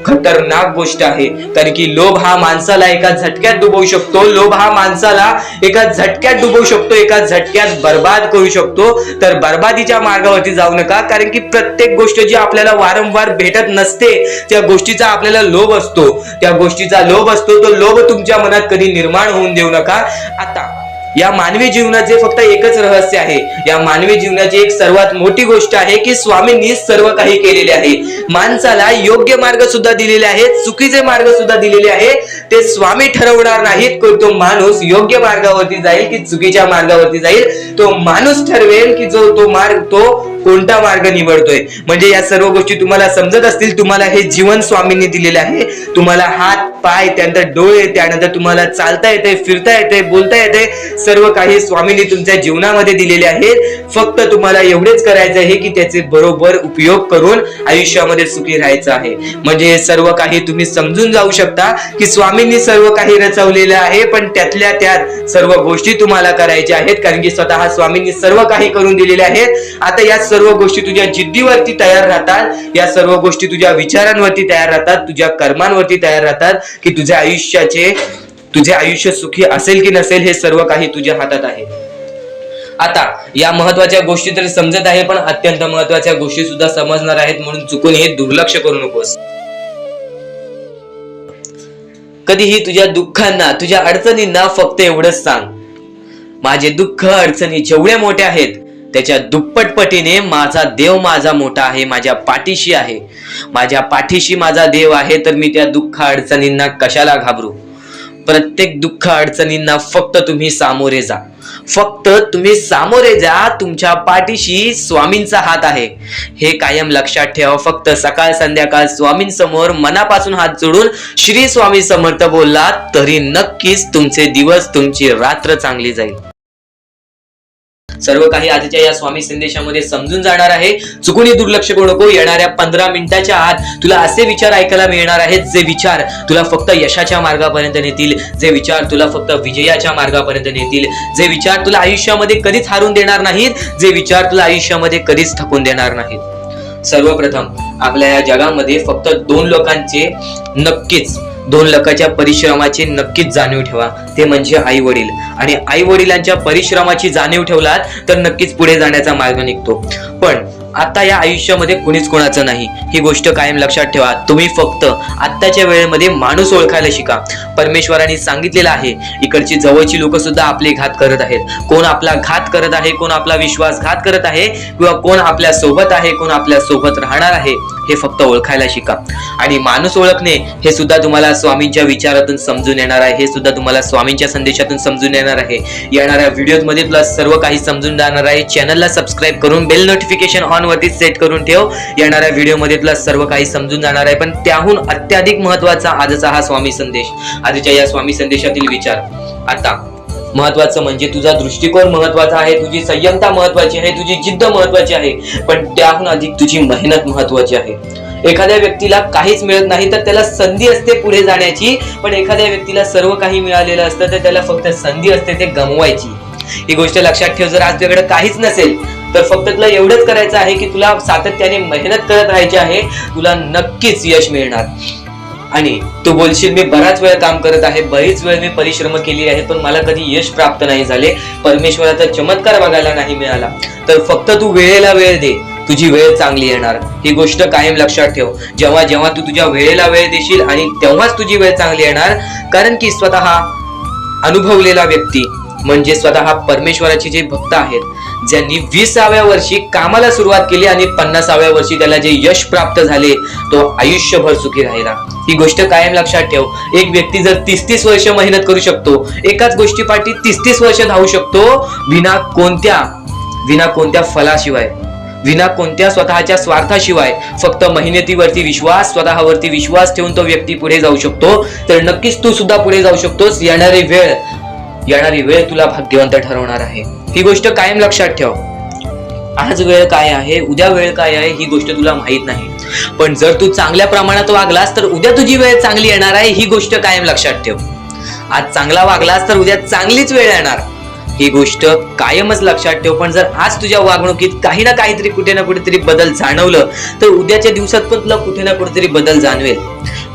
खतरनाक गोष्ट आहे. कारण की लोभ हा माणसाला एका झटक्यात डुबवू शकतो, लोभ हा माणसाला एका झटक्यात डुबवू शकतो, एका झटक्यात बर्बाद करू शकतो. तर बर्बादीच्या मार्गावरती जाऊ नका. कारण की प्रत्येक गोष्ट जी आपल्याला वारंवार भेटत नसते त्या गोष्टीचा आपल्याला लोभ असतो, त्या गोष्टीचा लोभ असतो. तो लोभ तुमच्या मनात कधी निर्माण होऊन देऊ नका. आता या मानवी जीवनाचे फक्त एकच रहस्य आहे, या मानवी जीवनाची एक सर्वात मोठी गोष्ट आहे की स्वामींनी सर्व काही केलेले आहे. माणसाला योग्य मार्ग सुद्धा दिलेले आहेत, चुकीचे मार्ग सुद्धा दिलेले आहेत. ते स्वामी ठरवणार नाहीत की तो माणूस योग्य मार्गावरती जाईल की चुकीच्या मार्गावरती जाईल. तो माणूस ठरवेल की जो तो मार्ग तो कोणता मार्ग निवडतोय. म्हणजे या सर्व गोष्टी तुम्हाला समजत असतील. तुम्हाला हे जीवन स्वामींनी दिलेलं आहे. तुम्हाला हात पाय, त्यानंतर डोळे, त्यानंतर तुम्हाला चालता येते, फिरता येते, बोलता येते, सर्व काही स्वामींनी तुमच्या जीवनामध्ये दिलेले आहेत. फक्त तुम्हाला एवढेच करायचं आहे की त्याचे बरोबर उपयोग करून आयुष्यामध्ये सुखी राहायचं आहे. म्हणजे सर्व काही तुम्ही समजून जाऊ शकता की स्वामींनी सर्व काही रचवलेलं आहे, पण त्यातल्या त्यात सर्व गोष्टी तुम्हाला करायच्या आहेत, कारण की स्वतः स्वामींनी सर्व काही करून दिलेले आहेत. आता या सर्व गोष्टी तुझ्या जिद्दीवरती तयार राहतात, या सर्व गोष्टी तुझ्या विचारांवरती तयार राहतात, तुझ्या कर्मांवरती तयार राहतात की तुझे आयुष्य सुखी असेल की नसेल हे सर्व काही तुझ्या हातात आहे. आता या महत्वाच्या गोष्टी तरी समजत आहे, पण अत्यंत महत्वाच्या गोष्टी सुद्धा समजणार आहेत, म्हणून चुकून हे दुर्लक्ष करू नकोस. कधीही तुझ्या दुःखांना, तुझ्या अडचणींना फक्त एवढंच सांग, माझे दुःख अडचणी जेवढ्या मोठ्या आहेत त्याच्या दुप्पटपटीने माझा देव माझा मोठा आहे, माझ्या पाठीशी आहे. माझ्या पाठीशी माझा देव आहे, तर मी त्या दुःख अडचणींना कशाला घाबरू. प्रत्येक दुःख अडचणींना फक्त तुम्ही सामोरे जा, फक्त तुम्ही सामोरे जा. तुमच्या पाठीशी स्वामींचा हात आहे, हे कायम लक्षात ठेवा. फक्त सकाळ संध्याकाळ स्वामींसमोर मनापासून हात जोडून श्री स्वामी समर्थ बोलला तरी नक्कीच तुमचे दिवस, तुमची रात्र चांगली जाईल. सर्व काही आजच्या या स्वामी संदेशामध्ये समजून जाणार आहे. चुकूनही दुर्लक्ष करू नको. येणाऱ्या 15 मिनिटाच्या आत तुला असे विचार ऐकायला मिळणार आहेत, जे विचार तुला फक्त यशाच्या मार्गापर्यंत नेतील, जे विचार तुला फक्त विजयाच्या मार्गापर्यंत नेतील, जे विचार तुला आयुष्यामध्ये कधीच हारून देणार नाहीत, जे विचार तुला आयुष्यामध्ये कधीच थकून देणार नाहीत. सर्वप्रथम आपल्या या जगामध्ये फक्त 2 लोकांचे नक्कीच, 2 लोकांच्या परिश्रमाची नक्कीच जाणीव ठेवा, ते म्हणजे आई वडील. आणि आई वडिलांच्या परिश्रमाची जाणीव ठेवलात तर नक्कीच पुढे जाण्याचा मार्ग निघतो. पण आता या आयुष्यामध्ये कुणीच कोणाचं नाही, ही गोष्ट कायम लक्षात ठेवा. तुम्ही फक्त आत्ताच्या वेळेमध्ये माणूस ओळखायला शिका. परमेश्वरांनी सांगितलेलं आहे, इकडची जवळची लोक सुद्धा आपले घात करत आहेत. कोण आपला घात करत आहे, कोण आपला विश्वासघात करत आहे, किंवा कोण आपल्या सोबत आहे, कोण आपल्या सोबत राहणार आहे, हे फक्त ओळखायला शिका. आणि माणूस ओळखणे हे सुद्धा तुम्हाला स्वामींच्या विचारातून समजून येणार आहे, हे सुद्धा तुम्हाला स्वामींच्या संदेशातून समजून येणार आहे. येणाऱ्या व्हिडिओमध्ये तुला सर्व काही समजून जाणार आहे. चॅनलला सबस्क्राईब करून बेल नोटिफिकेशन ऑन वरती सेट करून ठेव. येणाऱ्या व्हिडिओमध्ये तुला सर्व काही समजून जाणार आहे. पण त्याहून अत्याधिक महत्वाचा आजचा हा स्वामी संदेश, आजच्या या स्वामी संदेशातील विचार. आता महत्वाचं म्हणजे तुझा दृष्टिकोन महत्वाचा आहे, तुझी संयमता महत्वाची आहे, तुझी जिद्द महत्वाची आहे, पण त्याहून अधिक तुझी मेहनत महत्वाची आहे. एखाद्या व्यक्तीला काहीच मिळत नाही तर त्याला संधी असते पुढे जाण्याची, पण एखाद्या व्यक्तीला सर्व काही मिळालेलं असतं तर त्याला फक्त संधी असते ते गमवायची. ही गोष्ट लक्षात ठेव. जर आज तुझ्याकडे काहीच नसेल तर फक्त तुला एवढंच करायचं आहे की तुला सातत्याने मेहनत करत राहायची आहे, तुला नक्कीच यश मिळणार. आणि तू बोलशील मी बराच वेळ काम करत आहे, बरीच वेळ मी परिश्रम केली आहे, पण मला कधी यश प्राप्त नाही झाले, परमेश्वराचा चमत्कार बघायला नाही मिळाला. तर फक्त तू वेळेला वेळ दे, तुझी वेळ चांगली येणार. ही गोष्ट कायम लक्षात ठेव. जेव्हा जेव्हा तू तुझ्या वेळेला वेळ देशील आणि तेव्हाच तुझी वेळ चांगली येणार. कारण की स्वतः अनुभवलेला व्यक्ती म्हणजे स्वतः परमेश्वराचे जे भक्त आहेत, ज्यांनी 20व्या वर्षी कामाला सुरुवात केली आणि 50व्या वर्षी त्याला जे यश प्राप्त झाले, तो आयुष्यभर सुखी राहिला. ही गोष्ट कायम लक्षात ठेव. एक व्यक्ती जर 30-30 वर्ष मेहनत करू शकतो, एकाच गोष्टीपाठी 30-30 वर्ष धावू शकतो, विना कोणत्या फलाशिवाय, विना कोणत्या स्वतःच्या स्वार्थाशिवाय, फक्त मेहनतीवरती विश्वास, स्वतःवरती विश्वास ठेवून तो व्यक्ती पुढे जाऊ शकतो. तर नक्कीच तू सुद्धा पुढे जाऊ शकतोस. येणारी वेळ तुला भाग्यवंत ठरवणार आहे. ही गोष्ट कायम लक्षात ठेव. आज वेळ काय आहे, उद्या वेळ काय आहे, ही गोष्ट तुला माहित नाही, पण जर तू चांगल्या प्रमाणात वागलास तर उद्या तुझी वेळ चांगली येणार आहे. ही गोष्ट कायम लक्षात ठेव. आज चांगला वागलास तर उद्या चांगलीच वेळ येणार, ही गोष्ट कायमच लक्षात ठेव. पण जर आज तुझ्या वागणुकीत काही ना काहीतरी, कुठे ना कुठेतरी बदल जाणवलं तर उद्याच्या दिवसात पण तुला कुठे ना कुठेतरी बदल जाणवेल.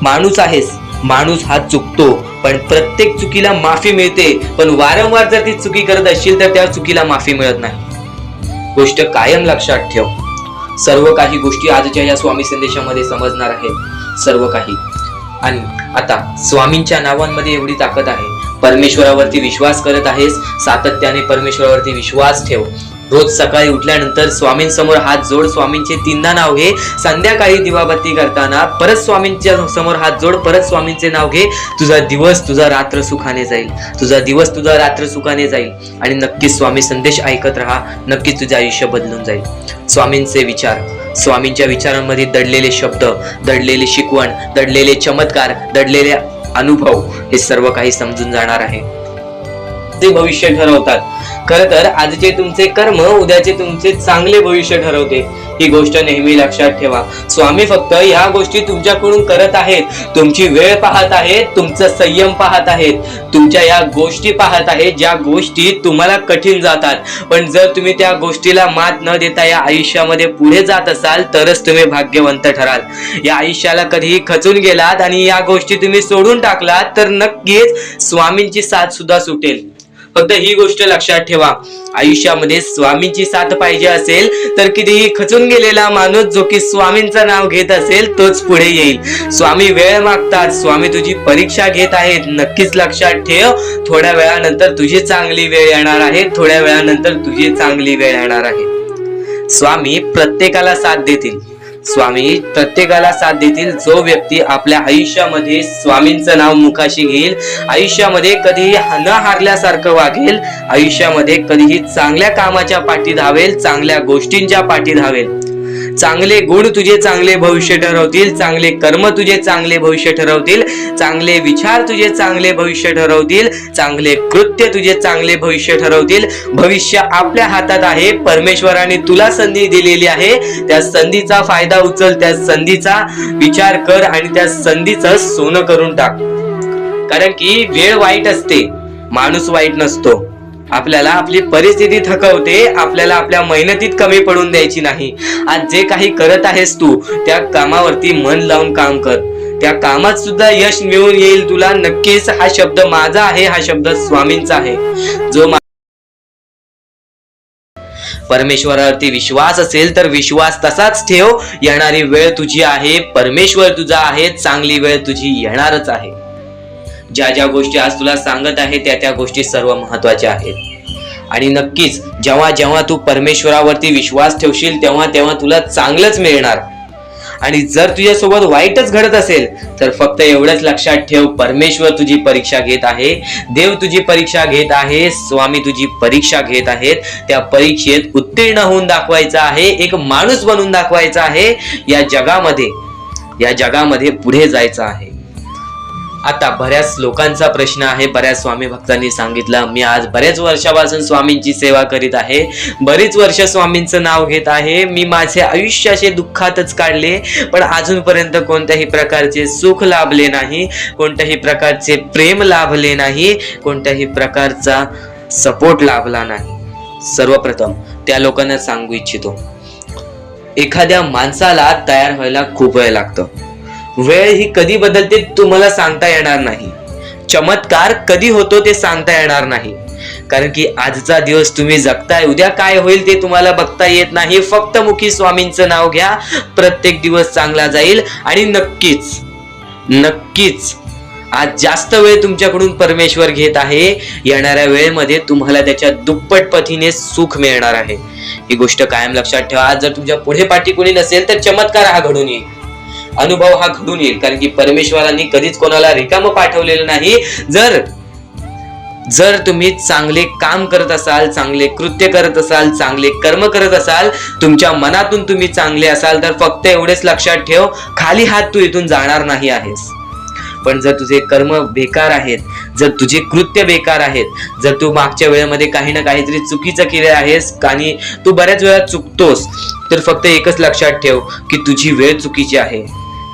माणूस आहेस, माणूस हा चुकतो, पण प्रत्येक चुकीला माफी मिळते. पण वारंवार जर ती चुकी करत असशील तर त्या चुकीला माफी मिळत नाही. गोष्ट कायम लक्षात ठेव. सर्व काही गोष्टी आजच्या या स्वामी संदेशामध्ये समजणार आहेत, सर्व काही. आणि आता स्वामींच्या नावांमध्ये एवढी ताकद आहे. परमेश्वरावरती विश्वास करत आहेस, सातत्याने परमेश्वरावरती विश्वास ठेव. रोज सकाळी उठल्यानंतर स्वामींसमोर हात जोड, स्वामींचे 3दा नाव घे. संध्याकाळी दिवाबत्ती करताना परत स्वामींच्या समोर हात जोड, परत स्वामींचे नाव घे. तुझा दिवस तुझा रात्र सुखाने जाईल, तुझा दिवस तुझा रात्र सुखाने जाईल. आणि नक्कीच स्वामी संदेश ऐकत राहा, नक्कीच तुझे आयुष्य बदलून जाईल. स्वामींचे विचार, स्वामींच्या विचारांमध्ये दडलेले शब्द, दडलेले शिकवण, दडलेले चमत्कार, दडलेले अनुभव हे सर्व काही समजून जाणार आहे. ते भविष्य ठरवतात. खर तर आजचे तुमचे कर्म उद्याचे तुमचे चांगले भविष्य ठरवते. ही गोष्ट नेहमी लक्षात ठेवा. स्वामी फक्त या गोष्टी तुमच्याकडून करत आहेत, तुमची वेळ पाहत आहेत, तुमचा संयम पाहत आहेत, तुमच्या या गोष्टी पाहत आहेत ज्या गोष्टी तुम्हाला कठीण जातात. पण जर तुम्ही त्या गोष्टीला मात न देता या आयुष्यामध्ये पुढे जात असाल तरच तुम्ही भाग्यवंत ठराल. या आयुष्याला कधीही खचून गेलात आणि या गोष्टी तुम्ही सोडून टाकलात तर नक्कीच स्वामींची साथ सुद्धा सुटेल. फक्त ही गोष्ट लक्षात ठेवा, आयुष्यामध्ये स्वामींची साथ पाहिजे असेल तर कितीही खचून गेलेला माणूस जो की स्वामींचं नाव घेत असेल तोच पुढे येईल. स्वामी वेळ मागतात, स्वामी तुझी परीक्षा घेत आहेत. नक्कीच लक्षात ठेव, थोड्या वेळानंतर तुझी चांगली वेळ येणार आहे, थोड्या वेळानंतर तुझी चांगली वेळ येणार आहे. स्वामी प्रत्येकाला साथ देतील, स्वामी प्रत्येकाला साथ देतील. जो व्यक्ती आपल्या आयुष्यामध्ये स्वामींचं नाव मुखाशी घेईल, आयुष्यामध्ये कधीही न हारल्यासारखं वागेल, आयुष्यामध्ये कधीही चांगल्या कामाच्या पाठी धावेल, चांगल्या गोष्टींच्या पाठी धावेल. चांगले गुण तुझे चांगले भविष्य ठरवतील, चांगले कर्म तुझे चांगले भविष्य ठरवतील, चांगले विचार तुझे चांगले भविष्य ठरवतील, चांगले कृत्य तुझे चांगले भविष्य ठरवतील. भविष्य आपल्या हातात आहे, परमेश्वराने तुला संधी दिलेली आहे. त्या संधीचा फायदा उचल, त्या संधीचा विचार कर आणि त्या संधीचं सोनं करून टाक. कारण की वेळ वाईट असते, माणूस वाईट नसतो. आपल्याला आपली परिस्थिती थकवते, आपल्याला आपल्या मेहनतीत कमी पडून द्यायची नाही. आज जे काही करत आहेस तू त्या कामावरती मन लावून काम कर, त्या कामात सुद्धा यश मिळून येईल तुला. नक्कीच हा शब्द माझा आहे, हा शब्द स्वामींचा आहे. जो परमेश्वरावरती विश्वास असेल तर विश्वास तसाच ठेव. येणारी वेळ तुझी आहे, परमेश्वर तुझा आहे, चांगली वेळ तुझी येणारच आहे. ज्या ज्या गोष्टी आज तुला सांगत आहे त्या गोष्टी सर्व महत्वाच्या आहेत. आणि नक्कीच जेव्हा जेव्हा तू परमेश्वरावरती विश्वास ठेवशील तेव्हा तेव्हा तुला चांगलंच मिळणार. आणि जर तुझ्यासोबत वाईटच घडत असेल तर फक्त एवढंच लक्षात ठेव, परमेश्वर तुझी परीक्षा घेत आहे, देव तुझी परीक्षा घेत आहे, स्वामी तुझी परीक्षा घेत आहेत. त्या परीक्षेत उत्तीर्ण होऊन दाखवायचं आहे, एक माणूस बनून दाखवायचा आहे. या जगामध्ये पुढे जायचं आहे. आता बऱ्याच लोकांचा प्रश्न आहे, बऱ्याच स्वामी भक्तांनी सांगितलं, मी आज बऱ्याच वर्षापासून स्वामींची सेवा करीत आहे, बरीच वर्ष स्वामींचं नाव घेत आहे, मी माझे आयुष्य असे दुःखातच काढले, पण अजूनपर्यंत कोणत्याही प्रकारचे सुख लाभले नाही, कोणत्याही प्रकारचे प्रेम लाभले नाही, कोणत्याही प्रकारचा सपोर्ट लाभला नाही. सर्वप्रथम त्या लोकांना सांगू इच्छितो, एखाद्या माणसाला तयार व्हायला खूप वेळ लागतो. वेळ ही कधी बदलते तुम्हाला सांगता येणार नाही. चमत्कार कधी होतो ते सांगता येणार नाही. कारण की आजचा दिवस तुम्ही जगताय, उद्या काय होईल ते तुम्हाला बघता येत नाही. फक्त मुखी स्वामींचं नाव घ्या, प्रत्येक दिवस चांगला जाईल. आणि नक्कीच आज जास्त वेळ तुमच्याकडून परमेश्वर घेत आहे. येणाऱ्या वेळेमध्ये तुम्हाला त्याच्या दुप्पट पटीने सुख मिळणार आहे. ही गोष्ट कायम लक्षात ठेवा. आज जर तुमच्या पुढे पाठी कोणी नसेल तर चमत्कार हा घडून येईल, अनुभव हा घडून येईल. कारण की परमेश्वरांनी कधीच कोणाला रिकाम पाठवलेलं नाही. जर तुम्ही चांगले काम करत असाल, चांगले कृत्य करत असाल, चांगले कर्म करत असाल, तुमच्या मनातून तुम्ही चांगले असाल तर फक्त एवढेच लक्षात ठेव, खाली हात तू इथून जाणार नाही आहेस. पण जर तुझे कर्म बेकार आहेत, जर तुझे कृत्य बेकार आहेत, जर तू मागच्या वेळेमध्ये काही ना काहीतरी चुकीचं केले आहेस आणि तू बऱ्याच वेळा चुकतोस, तर फक्त एकच लक्षात ठेव की तुझी वेळ चुकीची आहे,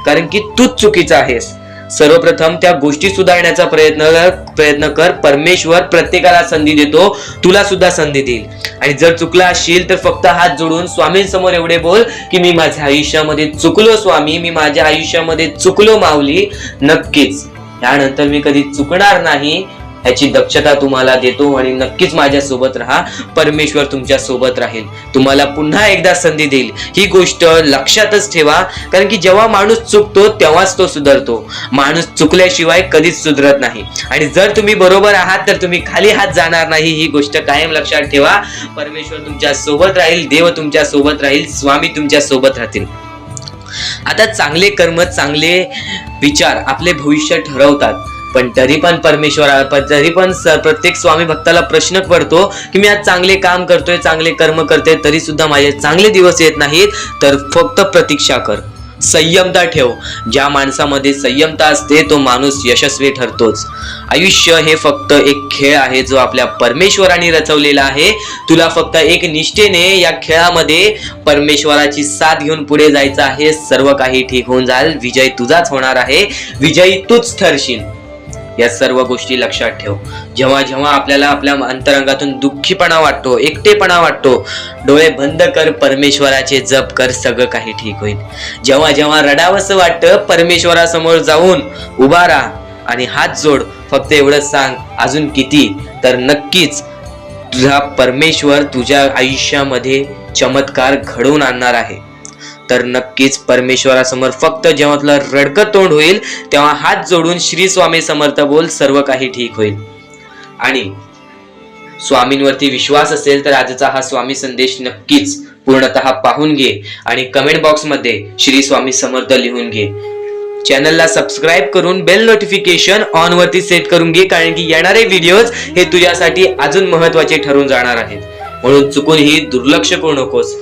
कारण की तूच चुकीचा आहेस. सर्वप्रथम त्या गोष्टी सुधारण्याचा प्रयत्न कर. परमेश्वर प्रत्येकाला संधी देतो, तुला सुद्धा संधी देईल. आणि जर चुकला असशील तर फक्त हात जोडून स्वामींसमोर एवढे बोल की मी माझ्या आयुष्यामध्ये चुकलो स्वामी, मी माझ्या आयुष्यामध्ये चुकलो माऊली. नक्कीच यानंतर मी कधी चुकणार नाही ह्याची दक्षता तुम्हाला देतो आणि नक्कीच माझ्या सोबत राहा. परमेश्वर तुमच्या सोबत राहील, तुम्हाला पुन्हा एकदा संधी देईल. ही गोष्ट लक्षातच ठेवा, कारण की जेव्हा माणूस चुकतो तेव्हाच तो सुधारतो. माणूस चुकल्याशिवाय कधीच सुधरत नाही. आणि जर तुम्ही बरोबर आहात तर तुम्ही खाली हात जाणार नाही. ही गोष्ट कायम लक्षात ठेवा. परमेश्वर तुमच्या सोबत राहील, देव तुमच्या सोबत राहील, स्वामी तुमच्या सोबत राहतील. आता चांगले कर्म, चांगले विचार आपले भविष्य ठरवतात. पण तरी पण प्रत्येक स्वामी भक्ताला प्रश्न पडतो की मी आज चांगले काम करतोय, चांगले कर्म करतोय, तरी सुद्धा माझे चांगले दिवस येत नाहीत. तर फक्त प्रतीक्षा कर, संयमता ठेव. ज्या माणसामध्ये संयमता असते तो माणूस यशस्वी ठरतोच. आयुष्य हे फक्त एक खेळ आहे जो आपल्या परमेश्वराने रचवलेला आहे. तुला फक्त एक निष्ठेने या खेळामध्ये परमेश्वराची साथ घेऊन पुढे जायचं आहे. सर्व काही ठीक होऊन जाईल. विजय तुझाच होणार आहे. विजयी तूच ठरशील. या सर्व गोष्टी लक्षात ठेव. जेव्हा जेव्हा आपल्याला आपल्या अंतरंगातून दुःखीपणा वाटतो, एकटेपणा वाटतो, डोळे बंद कर, परमेश्वराचे जप कर, सगळं काही ठीक होईल. जेव्हा जेव्हा रडावंसं वाटतं, परमेश्वरासमोर जाऊन उभा राहा आणि हात जोड. फक्त एवढंच सांग, अजून किती? तर नक्कीच तुझा परमेश्वर तुझ्या आयुष्यामध्ये चमत्कार घडवून आणणार आहे. तर नक्कीच परमेश्वरासमोर फक्त जेव्हा तुला रडकं तोंड होईल तेव्हा हात जोडून श्री स्वामी समर्थ बोल, सर्व काही ठीक होईल. आणि स्वामींवरती विश्वास असेल तर आजचा हा स्वामी संदेश नक्कीच पूर्णतः पाहून घे आणि कमेंट बॉक्स मध्ये श्री स्वामी समर्थ लिहून घे. चॅनलला सबस्क्राईब करून बेल नोटिफिकेशन ऑन वरती सेट करून घे, कारण की येणारे व्हिडिओज हे तुझ्यासाठी अजून महत्वाचे ठरून जाणार आहेत. म्हणून चुकून ही दुर्लक्ष करू नकोस.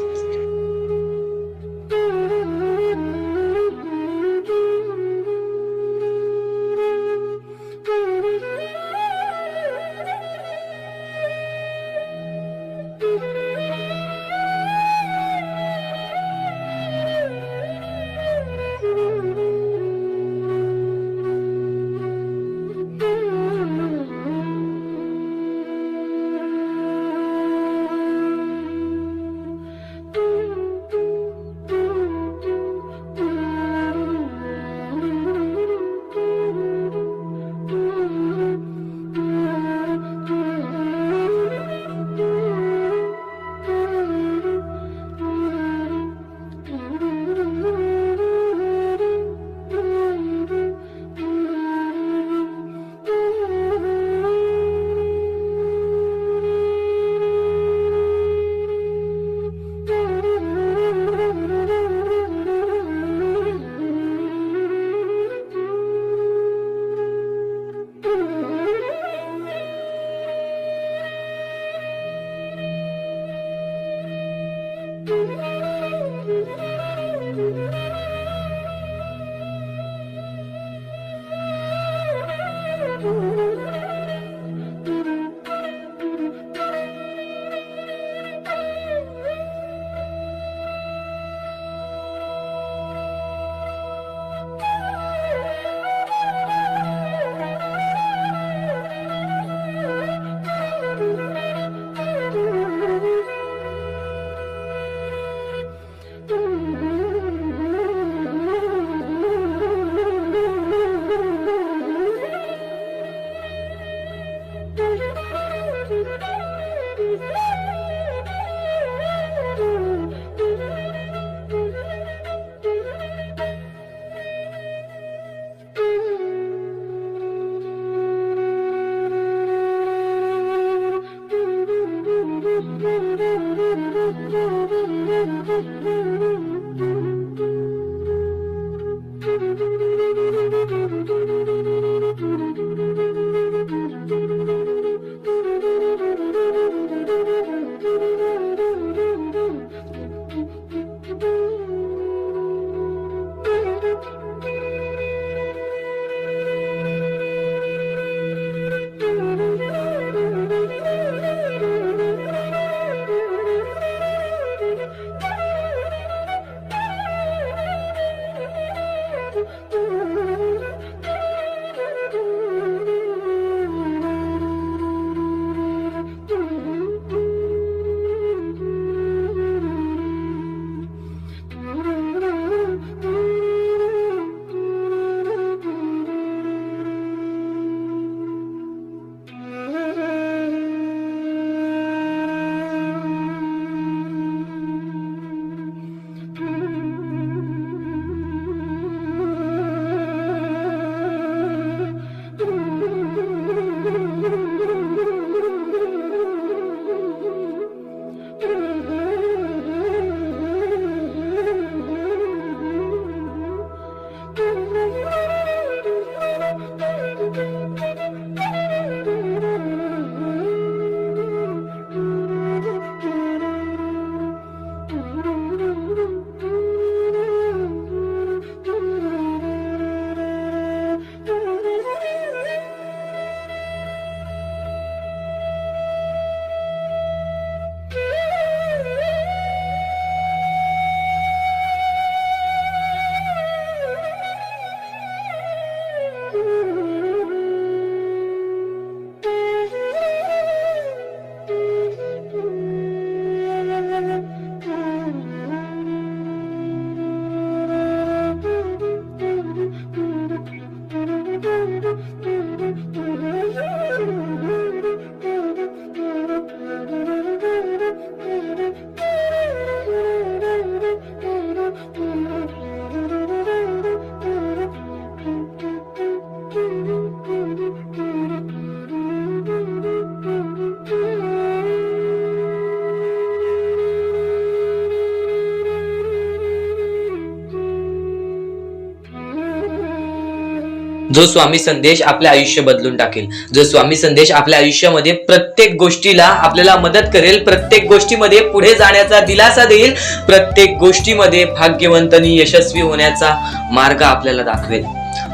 जो स्वामी संदेश आपले आयुष्य बदलून टाकेल, जो स्वामी संदेश आपल्या आयुष्यामध्ये प्रत्येक गोष्टीला आपल्याला मदत करेल, प्रत्येक गोष्टीमध्ये पुढे जाण्याचा दिलासा देईल, प्रत्येक गोष्टीमध्ये भाग्यवंतांनी यशस्वी होण्याचा मार्ग आपल्याला दाखवेल.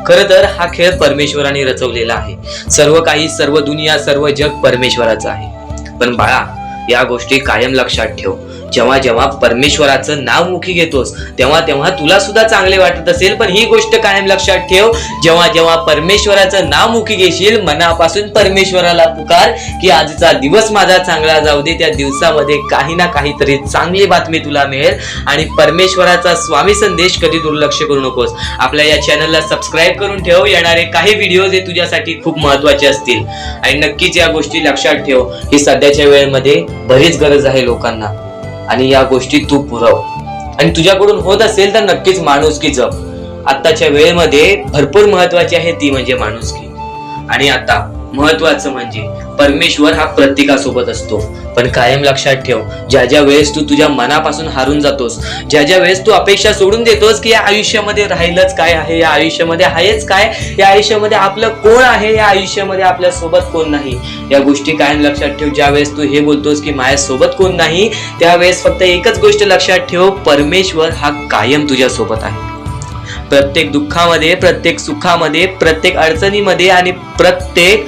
खरं तर हा खेळ परमेश्वराने रचवलेला आहे. सर्व काही, सर्व दुनिया, सर्व जग परमेश्वराचं आहे. पण बाळा, या गोष्टी कायम लक्षात ठेव. जेव्हा जेव्हा परमेश्वराचं नाव मुखी घेतोस तेव्हा तेव्हा तुला सुद्धा चांगले वाटत असेल, पण ही गोष्ट कायम लक्षात ठेव, जेव्हा जेव्हा परमेश्वराचं नाव मुखी घेशील, मनापासून परमेश्वराला पुकार की आजचा दिवस माझा चांगला जाऊ दे. त्या दिवसामध्ये काही ना काहीतरी चांगली बातमी तुला मिळेल. आणि परमेश्वराचा स्वामी संदेश कधी दुर्लक्ष करू नकोस. आपल्या या चॅनलला सबस्क्राईब करून ठेव. येणारे काही व्हिडिओज हे तुझ्यासाठी खूप महत्वाचे असतील आणि नक्कीच या गोष्टी लक्षात ठेव. ही सध्याच्या वेळेमध्ये बरीच गरज आहे लोकांना आणि या गोष्टी तू पुरव. आणि तुझ्याकडून होत असेल तर नक्कीच माणुसकी जप. आताच्या वेळेमध्ये भरपूर महत्वाची आहे ती म्हणजे माणुसकी. आणि आता महत्वाचं म्हणजे परमेश्वर हा प्रत्येकासोबत असतो. पण कायम लक्षात ठेव, ज्या ज्या वेळेस तू तुझ्या मनापासून हारून जातोस, ज्या ज्या वेळेस तू अपेक्षा सोडून देतोस की या आयुष्यामध्ये राहिलंच काय आहे, या आयुष्यामध्ये आहेच काय, या आयुष्यामध्ये आपलं कोण आहे, या आयुष्यामध्ये आपल्या सोबत कोण नाही, या गोष्टी कायम लक्षात ठेव. ज्या वेळेस तू हे बोलतोस की माझ्या सोबत कोण नाही, त्यावेळेस फक्त एकच गोष्ट लक्षात ठेव, परमेश्वर हा कायम तुझ्या सोबत आहे. प्रत्येक दुःखामध्ये, प्रत्येक सुखामध्ये, प्रत्येक अडचणीमध्ये आणि प्रत्येक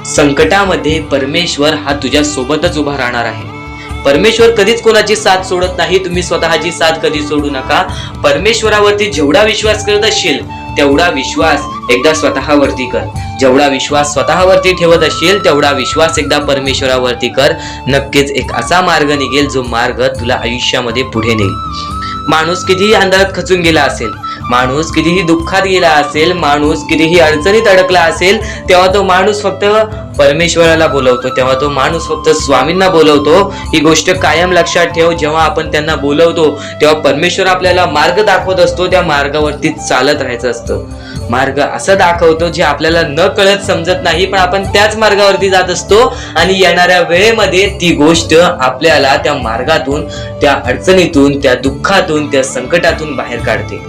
संकटामध्ये परमेश्वर हा तुझ्या सोबतच उभा राहणार आहे. परमेश्वर कधीच कोणाची साथ सोडत नाही. तुम्ही स्वतःची साथ कधी सोडू नका. परमेश्वरावरती जेवढा विश्वास करत असशील तेवढा विश्वास एकदा स्वतःवरती कर. जेवढा विश्वास स्वतःवरती ठेवत असशील तेवढा विश्वास एकदा परमेश्वरावरती कर. नक्कीच एक असा मार्ग निघेल जो मार्ग तुला आयुष्यामध्ये पुढे नेईल. माणूस कितीही अंधारात खचून गेला असेल, माणूस कितीही दुःखात गेला असेल, माणूस कितीही अडचणीत अडकला असेल, तेव्हा तो माणूस फक्त परमेश्वराला बोलवतो, तेव्हा तो माणूस फक्त स्वामींना बोलवतो. ही गोष्ट कायम लक्षात ठेव. जेव्हा आपण त्यांना बोलवतो तेव्हा परमेश्वर आपल्याला मार्ग दाखवत असतो. त्या मार्गावरती चालत राहायचं असतं. मार्ग असं दाखवतो जे आपल्याला न कळत समजत नाही, पण आपण त्याच मार्गावरती जात असतो आणि येणाऱ्या वेळेमध्ये ती गोष्ट आपल्याला त्या मार्गातून, त्या अडचणीतून, त्या दुःखातून, त्या संकटातून बाहेर काढते.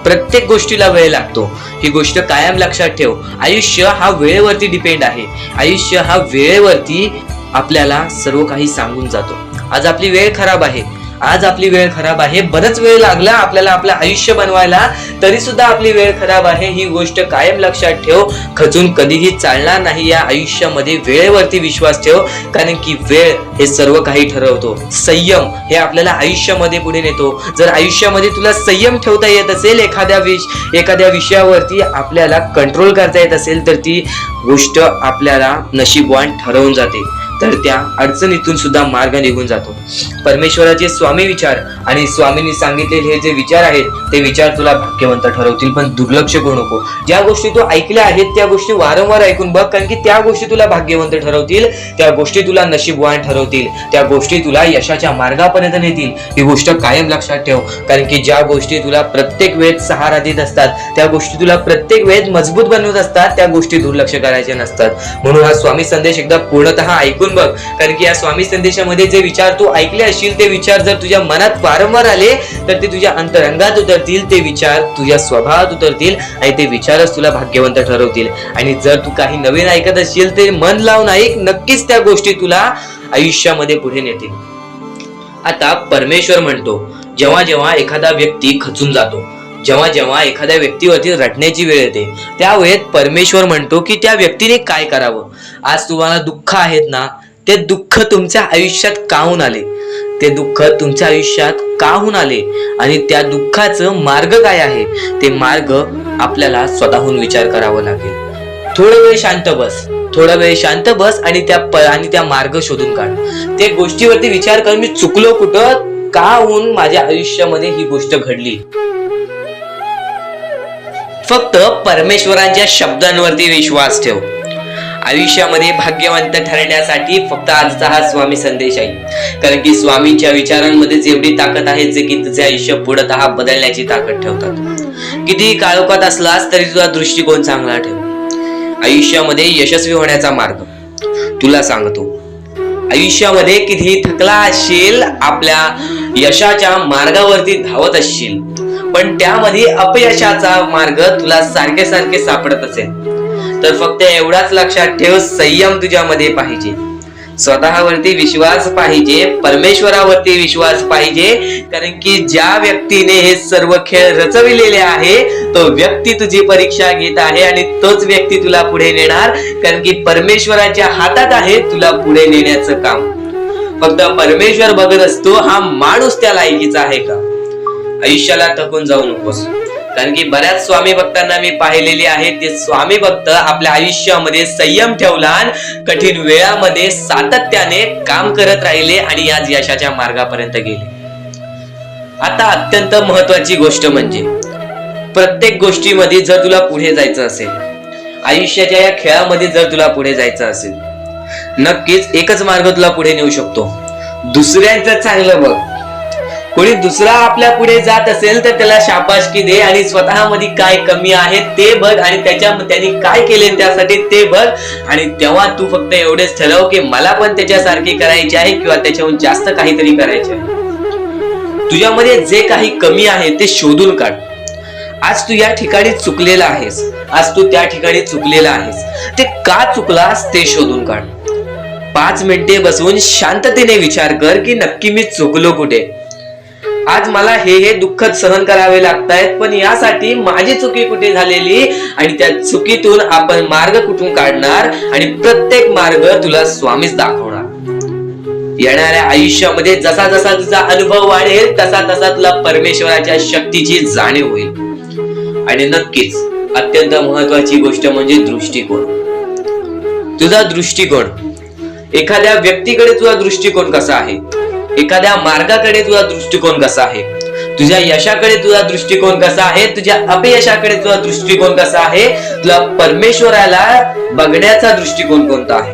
प्रत्येक गोष्टीला वेळ लागतो. ही गोष्ट कायम लक्षात ठेव. आयुष्य हा वेळेवरती डिपेंड आहे. आयुष्य हा वेळेवरती आपल्याला सर्व काही सांगून जातो. आज आपली वेळ खराब आहे, आज आपली वेळ खराब आहे, बरंच वेळ लागला आपल्याला आपलं आयुष्य बनवायला, तरी सुद्धा आपली वेळ खराब आहे. ही गोष्ट कायम लक्षात ठेव. खचून कधीही चालणार नाही. या आयुष्यामध्ये वेळेवरती विश्वास ठेव, कारण की वेळ हे सर्व काही ठरवतो. संयम हे आपल्याला आयुष्यामध्ये पुढे नेतो. जर आयुष्यामध्ये तुला संयम ठेवता येत असेल, एखाद्या विषयावरती आपल्याला कंट्रोल करता येत असेल, तर ती गोष्ट आपल्याला नशीबवान ठरवून जाते. तर त्या अडचणीतून सुद्धा मार्ग निघून जातो. परमेश्वराचे स्वामी विचार आणि स्वामींनी सांगितलेले हे जे विचार आहेत ते विचार तुला भाग्यवंत ठरवतील. पण दुर्लक्ष करू नको. ज्या गोष्टी तू ऐकल्या आहेत त्या गोष्टी वारंवार ऐकून बघ, कारण की त्या गोष्टी तुला भाग्यवंत ठरवतील, त्या गोष्टी तुला नशीबवान ठरवतील, त्या गोष्टी तुला यशाच्या मार्गापर्यंत नेतील. ही गोष्ट कायम लक्षात ठेव, कारण की ज्या गोष्टी तुला प्रत्येक वेळेस सहारा देत असतात, त्या गोष्टी तुला प्रत्येक वेळेस मजबूत बनवत असतात, त्या गोष्टी दुर्लक्ष करायचे नसतात. म्हणून हा स्वामी संदेश एकदा पूर्णतः ऐकून बघ, कारण की या स्वामी संदेशामध्ये जे विचार तू ऐकले असशील ते विचार जर तुझ्या मनात वारंवार आले तर ते तुझ्या अंतरंगात उतरतील, ते विचार तुझ्या स्वभावात उतरतील आणि ते विचारच तुला भाग्यवंत ठरवतील. आणि जर तू काही नवीन ऐकत असशील ते मन लावून ऐक, नक्कीच त्या गोष्टी तुला आयुष्यामध्ये पुढे नेतील. आता परमेश्वर म्हणतो, जेव्हा जेव्हा एखादा व्यक्ती खचून जातो, जेव्हा जेव्हा एखाद्या व्यक्तीवरती रटण्याची वेळ येते, त्यावेळेत परमेश्वर म्हणतो की त्या व्यक्तीने काय करावं. आज तुम्हाला दुःख आहेत ना, ते दुःख तुमच्या आयुष्यात काहून आले, ते दुःख तुमच्या आयुष्यात काहून आले आणि त्या दुःखाचं मार्ग काय आहे, ते मार्ग आपल्याला स्वतःहून विचार करावा लागेल. थोडा वेळ शांत बस, थोडा वेळ शांत बस आणि त्या मार्ग शोधून काढ. त्या गोष्टीवरती विचार कर, मी चुकलो कुठं, काहून माझ्या आयुष्यामध्ये ही गोष्ट घडली. फक्त परमेश्वरांच्या शब्दांवरती विश्वास ठेव. आयुष्यामध्ये भाग्यवंत ठरण्यासाठी फक्त आजचा हा स्वामी संदेश आहे, कारण की स्वामींच्या विचारांमध्ये जेवढी ताकद आहे जे की तुझे आयुष्य पूर्णतः बदलण्याची ताकद ठेवतात. कितीही काळोखात असलास तरी तुझा दृष्टिकोन चांगला ठेव. आयुष्यामध्ये यशस्वी होण्याचा मार्ग तुला सांगतो. आयुष्यामध्ये कितीही थकला असशील, आपल्या यशाच्या मार्गावरती धावत असशील, पण त्यामध्ये अपयशाचा मार्ग तुला सारखे सारखे सापडत असेल, तर फक्त एवढाच लक्षात ठेव, संयम तुझ्यामध्ये पाहिजे, स्वतःवरती विश्वास पाहिजे, परमेश्वरावरती विश्वास पाहिजे. कारण की ज्या व्यक्तीने हे सर्व खेळ रचविलेले आहे तो व्यक्ती तुझी परीक्षा घेत आहे आणि तोच व्यक्ती तुला पुढे नेणार. कारण की परमेश्वराच्या हातात आहे तुला पुढे नेण्याचं काम. फक्त परमेश्वर बघत असतो हा माणूस त्या लायकीचा आहे का. आयुष्याला थकून जाऊ नकोस. कारण की बऱ्याच स्वामी भक्तांना मी पाहिलेले आहे, ते स्वामी भक्त आपल्या आयुष्यामध्ये संयम ठेवला, कठीण वेळामध्ये सातत्याने काम करत राहिले आणि आज यशाच्या मार्गापर्यंत गेले. आता अत्यंत महत्वाची गोष्ट म्हणजे प्रत्येक गोष्टीमध्ये जर तुला पुढे जायचं असेल, आयुष्याच्या या खेळामध्ये जर तुला पुढे जायचं असेल, नक्कीच एकच मार्ग तुला पुढे नेऊ शकतो. दुसऱ्यांचं चांगलं बघ. कोणी दुसरा आपल्या पुढे जात असेल तर त्याला शाबासकी दे आणि स्वतःमध्ये काय कमी आहे ते बघ आणि त्यांनी काय केले त्यासाठी ते बघ. आणि तेव्हा तू फक्त एवढेच ठरव की मला पण त्याच्यासारखी करायची आहे किंवा त्याच्याहून जास्त काहीतरी करायचे आहे. तुझ्यामध्ये जे काही कमी आहे ते शोधून काढ. आज तू या ठिकाणी चुकलेला आहेस, आज तू त्या ठिकाणी चुकलेला आहेस, ते का चुकलास ते शोधून काढ. 5 मिनिटे बसून शांततेने विचार कर की नक्की मी चुकलो कुठे. आज मला हे दुःख सहन करावे लागतायत, पण यासाठी माझी चुकी कुठे झालेली आणि त्या चुकीतून आपण मार्ग कुठून काढणार आणि प्रत्येक मार्ग तुला स्वामीच दाखवणार. येणाऱ्या आयुष्यामध्ये जसा जसा तुझा अनुभव वाढेल तसा तसा तुला परमेश्वराच्या शक्तीची जाणीव होईल. आणि नक्कीच अत्यंत महत्वाची गोष्ट म्हणजे दृष्टिकोन. तुझा दृष्टिकोन, एखाद्या व्यक्तीकडे तुझा दृष्टिकोन कसा आहे, एखाद्या मार्गाकडे तुझा दृष्टिकोन कसा आहे, तुझ्या यशाकडे तुझा दृष्टिकोन कसा आहे, तुझ्या अपयशाकडे तुझा दृष्टिकोन कसा आहे, तुला परमेश्वराला बघण्याचा दृष्टिकोन कोणता आहे.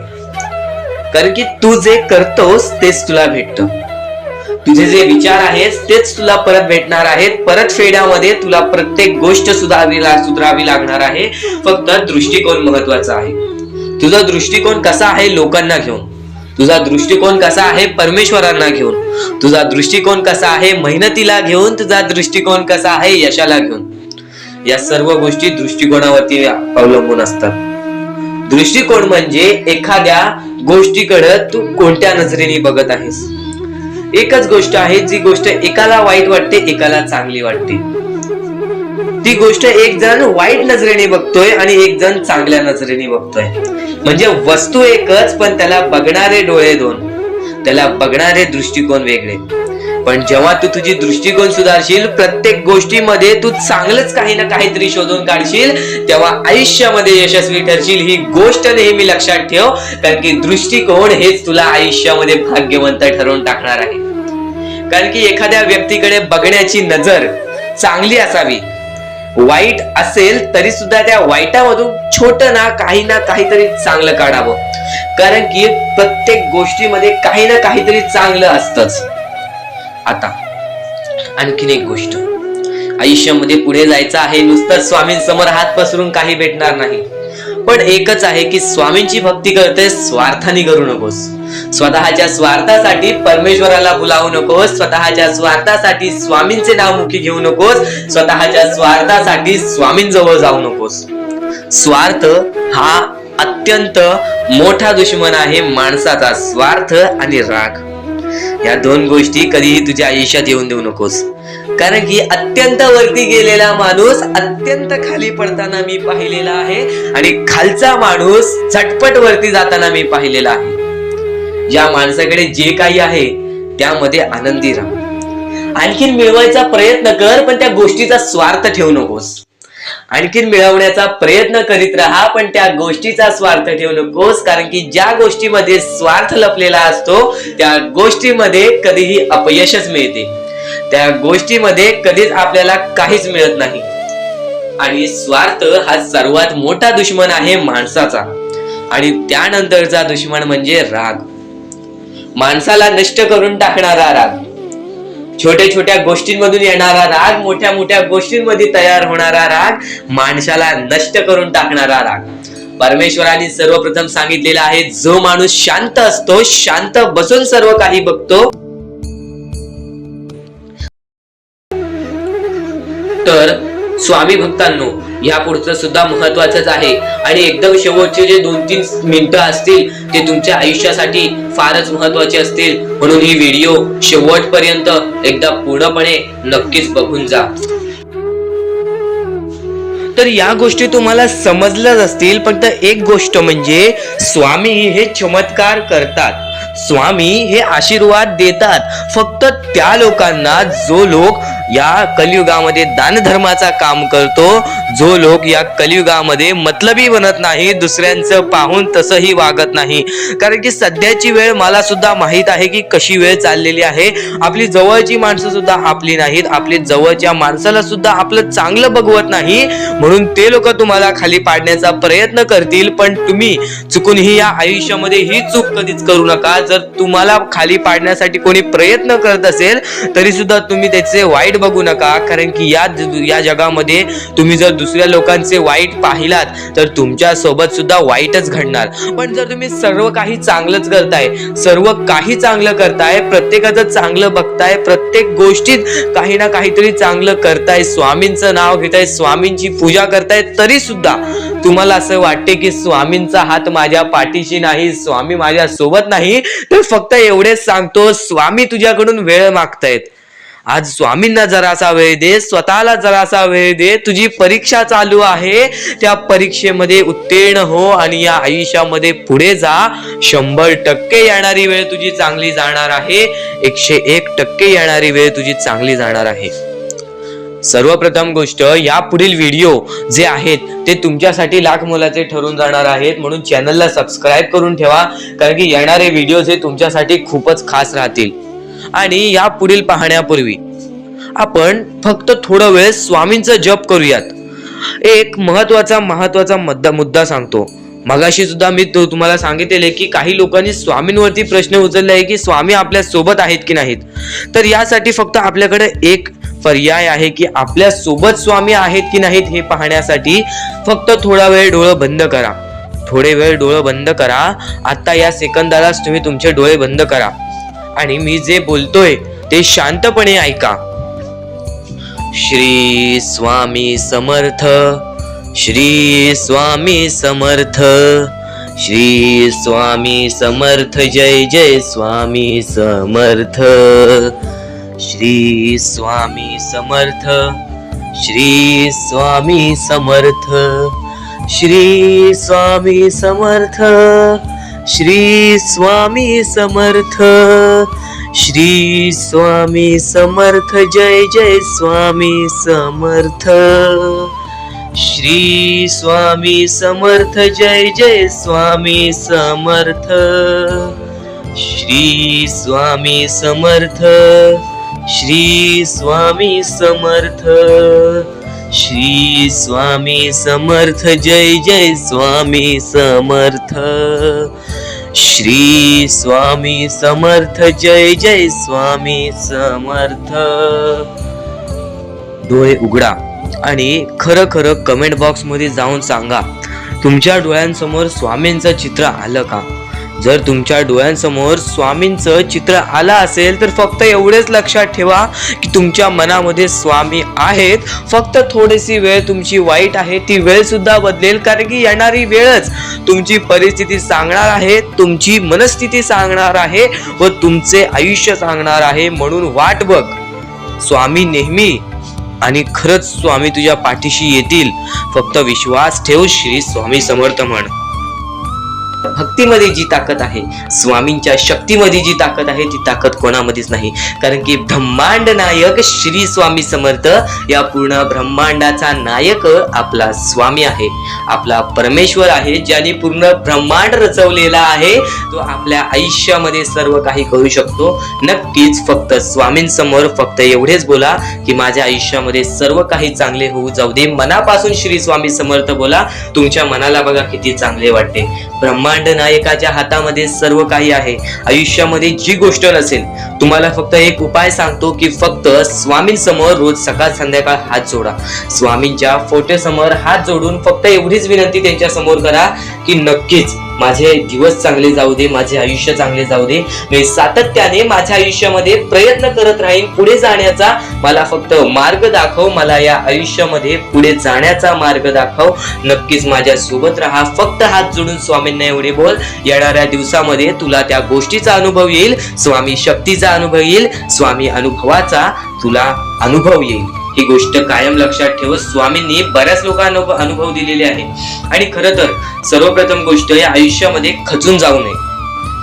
कारण की तू जे करतोस तेच तुला भेटतं. तुझे जे विचार आहेत तेच तुला परत भेटणार आहेत. परत फेड्यामध्ये तुला प्रत्येक गोष्ट सुधारावी लागणार आहे. फक्त दृष्टिकोन महत्वाचा आहे. तुझा दृष्टिकोन कसा आहे लोकांना घेऊन, तुझा दृष्टिकोन कसा आहे परमेश्वरांना घेऊन, तुझा दृष्टिकोन कसा आहे मेहनतीला घेऊन, तुझा दृष्टिकोन कसा आहे यशाला घेऊन. या सर्व गोष्टी दृष्टिकोनावरती अवलंबून असतात. दृष्टिकोन म्हणजे एखाद्या गोष्टीकडे तू कोणत्या नजरेने बघत आहेस. एकच गोष्ट आहे, जी गोष्ट एकाला वाईट वाटते एकाला चांगली वाटते. ती गोष्ट एक जण वाईट नजरेने बघतोय आणि एक जण चांगल्या नजरेने बघतोय. म्हणजे वस्तू एकच पण त्याला बघणारे डोळे दोन, त्याला बघणारे दृष्टिकोन वेगळे. पण जेव्हा तू तुझी दृष्टिकोन सुधारशील, प्रत्येक गोष्टीमध्ये तू चांगलंच काही ना काहीतरी शोधून काढशील, तेव्हा आयुष्यामध्ये यशस्वी ठरशील. ही गोष्ट नेहमी लक्षात ठेव. कारण की दृष्टिकोन हेच तुला आयुष्यामध्ये भाग्यवंत ठरवून टाकणार आहे. कारण की एखाद्या व्यक्तीकडे बघण्याची नजर चांगली असावी. वाईट असेल तरी सुद्धा त्या वाईटामधून छोट ना काहीतरी चांगलं काढावं. कारण की प्रत्येक गोष्टीमध्ये काही ना काहीतरी चांगलं असतंच. आता आणखीन एक गोष्ट, आयुष्यामध्ये पुढे जायचं आहे, नुसतं स्वामींसमोर हात पसरून काही भेटणार नाही. पण एकच आहे की स्वामींची भक्ती करते, स्वार्थाने करू नकोस. स्वतःच्या स्वार्थासाठी परमेश्वराला बुलावू नकोस, स्वतःच्या स्वार्थासाठी स्वामींचे नाव मुखी घेऊ नकोस, स्वतःच्या स्वार्थासाठी स्वामींजवळ जाऊ नकोस. स्वार्थ हा अत्यंत मोठा दुश्मन आहे माणसाचा. स्वार्थ आणि राग या दोन गोष्टी कधीही तुझ्या आयुष्यात येऊन देऊ नकोस. कारण की अत्यंत वरती गेलेला माणूस अत्यंत खाली पडताना मी पाहिलेला आहे आणि खालचा माणूस झटपट वरती जाताना मी पाहिलेला आहे. ज्या माणसाकडे जे काही आहे त्यामध्ये आनंदी राहा. आणखीन मिळवायचा प्रयत्न कर, पण त्या गोष्टीचा स्वार्थ ठेवू नकोस. आणखीन मिळवण्याचा प्रयत्न करीत राहा, पण त्या गोष्टीचा स्वार्थ ठेवू नकोस. कारण की ज्या गोष्टीमध्ये स्वार्थ लपलेला असतो त्या गोष्टीमध्ये कधीही अपयशच मिळते. त्या गोष्टीमध्ये कधीच आपल्याला काहीच मिळत नाही. आणि स्वार्थ हा सर्वात मोठा दुश्मन आहे माणसाचा. आणि त्यानंतरचा दुश्मन म्हणजे राग. माणसाला नष्ट करून टाकणारा राग, छोट्या छोट्या गोष्टींमधून येणारा राग, मोठ्या मोठ्या गोष्टींमध्ये तयार होणारा राग, माणसाला नष्ट करून टाकणारा राग. परमेश्वराने सर्वप्रथम सांगितलेला आहे, जो माणूस शांत असतो, शांत बसून सर्व काही बघतो, तर स्वामी भक्तांनो, या पुढचं सुद्धा महत्वाचंच आहे आणि एकदम शेवटचे जे 2-3 मिनिटं असतील ते तुमच्या आयुष्यासाठी फारच महत्वाचे असतील, म्हणून ही व्हिडिओ शेवटपर्यंत एकदा पूर्णपणे नक्कीच बघून जा. तर या गोष्टी तुम्हाला समजल्याच असतील, फक्त एक गोष्ट म्हणजे स्वामी हे चमत्कार करतात, स्वामी हे आशीर्वाद देतात फक्त त्या लोकांना जो लोक या कलियुगामध्ये दानधर्माचा काम करतो, जो लोक या कलियुगामध्ये मतलबी बनत नाही, दुसऱ्यांचं पाहून तसंही वागत नाही. कारण की सध्याची वेळ मला सुद्धा माहित आहे की कशी वेळ चाललेली आहे. आपली जवळची माणसं सुद्धा आपली नाहीत, आपली जवळच्या माणसाला सुद्धा आपलं चांगलं बघवत नाही, म्हणून ते लोक तुम्हाला खाली पाडण्याचा प्रयत्न करतील. पण तुम्ही चुकूनही या आयुष्यामध्ये ही चूक कधीच करू नका. जर तुम्हाला खाली पाडण्यासाठी कोणी प्रयत्न करत असेल तरी सुद्धा तुम्ही त्याचे वाईट बघू नका, कारण की या जगामध्ये तुम्ही जर दुसऱ्या लोकांचे वाईट पाहिलात तर तुमच्या सोबत सुद्धा वाईटच घडणार. पण जर तुम्ही सर्व काही चांगलंच करताय, सर्व काही चांगलं करताय, प्रत्येकाचं चांगलं बघताय, प्रत्येक गोष्टीत काही ना काहीतरी चांगलं करताय, स्वामींचं नाव घेताय, स्वामींची पूजा करताय, तरी सुद्धा तुम्हाला असं वाटते की स्वामींचा हात माझ्या पाठीशी नाही, स्वामी माझ्या सोबत नाही, तर फक्त एवढेच सांगतो, स्वामी तुझ्याकडून वेळ मागतायत. आज स्वामींना जरासा वेळ दे, स्वतःला जरासा वेळ दे. तुझी परीक्षा चालू आहे, त्या परीक्षेमध्ये उत्तीर्ण हो आणि या आयुष्यामध्ये पुढे जा. 100% येणारी वेळ तुझी चांगली जाणार आहे, 101% येणारी वेळ तुझी चांगली जाणार आहे. सर्वप्रथम गोष्ट, या पुढील व्हिडिओ जे आहेत ते तुमच्यासाठी लाख मोलाचे ठरून जाणार आहेत, म्हणून चॅनलला सबस्क्राईब करून ठेवा, कारण की येणारे व्हिडिओ हे तुमच्यासाठी खूपच खास राहतील. आणि या पुढील पाहण्यापूर्वी आपण फक्त थोडा वेळ स्वामींचा जप करूयात. एक महत्वाचा मुद्दा सांगतो. मगाशी सुद्धा मी तुम्हाला सांगितले की काही लोकांनी स्वामींवरती प्रश्न उचलले आहे की स्वामी आपल्या सोबत आहेत की नाहीत. तर यासाठी फक्त आपल्याकडे एक पर्याय आहे की आपल्या सोबत स्वामी आहेत की नाहीत हे पाहण्यासाठी फक्त थोडा वेळ डोळे बंद करा. थोडे वेळ डोळे बंद करा. आता या सेकंदालाच तुम्ही तुमचे डोळे बंद करा आणि मी जे बोलतोय ते शांतपणे ऐका. श्री स्वामी समर्थ, श्री स्वामी समर्थ, श्री स्वामी समर्थ, जय जय स्वामी समर्थ. श्री स्वामी समर्थ, श्री स्वामी समर्थ, श्री स्वामी समर्थ, श्री स्वामी समर्थ, श्री स्वामी समर्थ, जय जय स्वामी समर्थ. श्री स्वामी समर्थ, जय जय स्वामी समर्थ. श्री स्वामी समर्थ, श्री स्वामी समर्थ, श्री स्वामी समर्थ, जय जय स्वामी समर्थ. श्री स्वामी समर्थ, जय जय स्वामी समर्थ. डोळे उघडा आणि खरं खरं कमेंट बॉक्स मध्ये जाऊन सांगा, तुमच्या डोळ्यांसमोर स्वामींचं चित्र आलं का? जर तुमच्या डोळ्यांसमोर स्वामींचं चित्र आलं असेल तर फक्त एवढेच लक्षात ठेवा की तुमच्या मनामध्ये स्वामी आहेत. फक्त थोडीशी वेळ तुमची वाईट आहे, ती वेळ सुद्धा बदलेल, कारण की येणारी वेळच तुमची परिस्थिती सांगणार आहे, तुमची मनस्थिती सांगणार आहे व तुमचे आयुष्य सांगणार आहे. म्हणून वाट बघ, स्वामी नेहमी आणि खरंच स्वामी तुझ्या पाठीशी येतील. फक्त विश्वास ठेव. श्री स्वामी समर्थ म्हण. भक्तीमध्ये जी ताकद आहे, स्वामींच्या शक्तीमध्ये जी ताकद आहे, ती ताकद कोणामध्येच नाही, कारण की ब्रह्मांड नायक श्री स्वामी समर्थ, या पूर्ण ब्रह्मांडाचा नायक आपला स्वामी आहे, आपला परमेश्वर आहे, ज्याने पूर्ण ब्रह्मांड रचवलेला आहे. तो आपल्या आयुष्यामध्ये सर्व काही करू शकतो. नक्कीच फक्त स्वामींसमोर फक्त एवढेच बोला की माझ्या आयुष्यामध्ये सर्व काही चांगले होऊ जाऊ दे. मनापासून श्री स्वामी समर्थ बोला. तुमच्या मनाला बघा किती चांगले वाटते. ब्रह्मांड नायकाच्या हातामध्ये सर्व काही आहे. आयुष्यामध्ये जी गोष्ट नसेल, तुम्हाला फक्त एक उपाय सांगतो की फक्त स्वामींसमोर रोज सकाळ संध्याकाळ हात जोडा. स्वामींच्या फोटो समोर हात जोडून फक्त एवढीच विनंती त्यांच्या समोर करा की नक्कीच माझे दिवस चांगले जाऊ दे, माझे आयुष्य चांगले जाऊ दे, मी सातत्याने माझ्या आयुष्यामध्ये प्रयत्न करत राहीन पुढे जाण्याचा. मला फक्त मार्ग दाखव, मला या आयुष्यामध्ये पुढे जाण्याचा मार्ग दाखव. नक्कीच माझ्या सोबत राहा. फक्त हात जोडून स्वामींना एवढे बोल. येणाऱ्या दिवसामध्ये तुला त्या गोष्टीचा अनुभव येईल, स्वामी शक्तीचा अनुभव येईल, स्वामी अनुभवाचा तुला अनुभव येईल. ही गोष्ट कायम लक्षात ठेव. स्वामींनी बऱ्याच लोकांना अनुभव दिलेले आहे. आणि खरं तर सर्वप्रथम गोष्ट या आयुष्यामध्ये खचून जाऊ नये,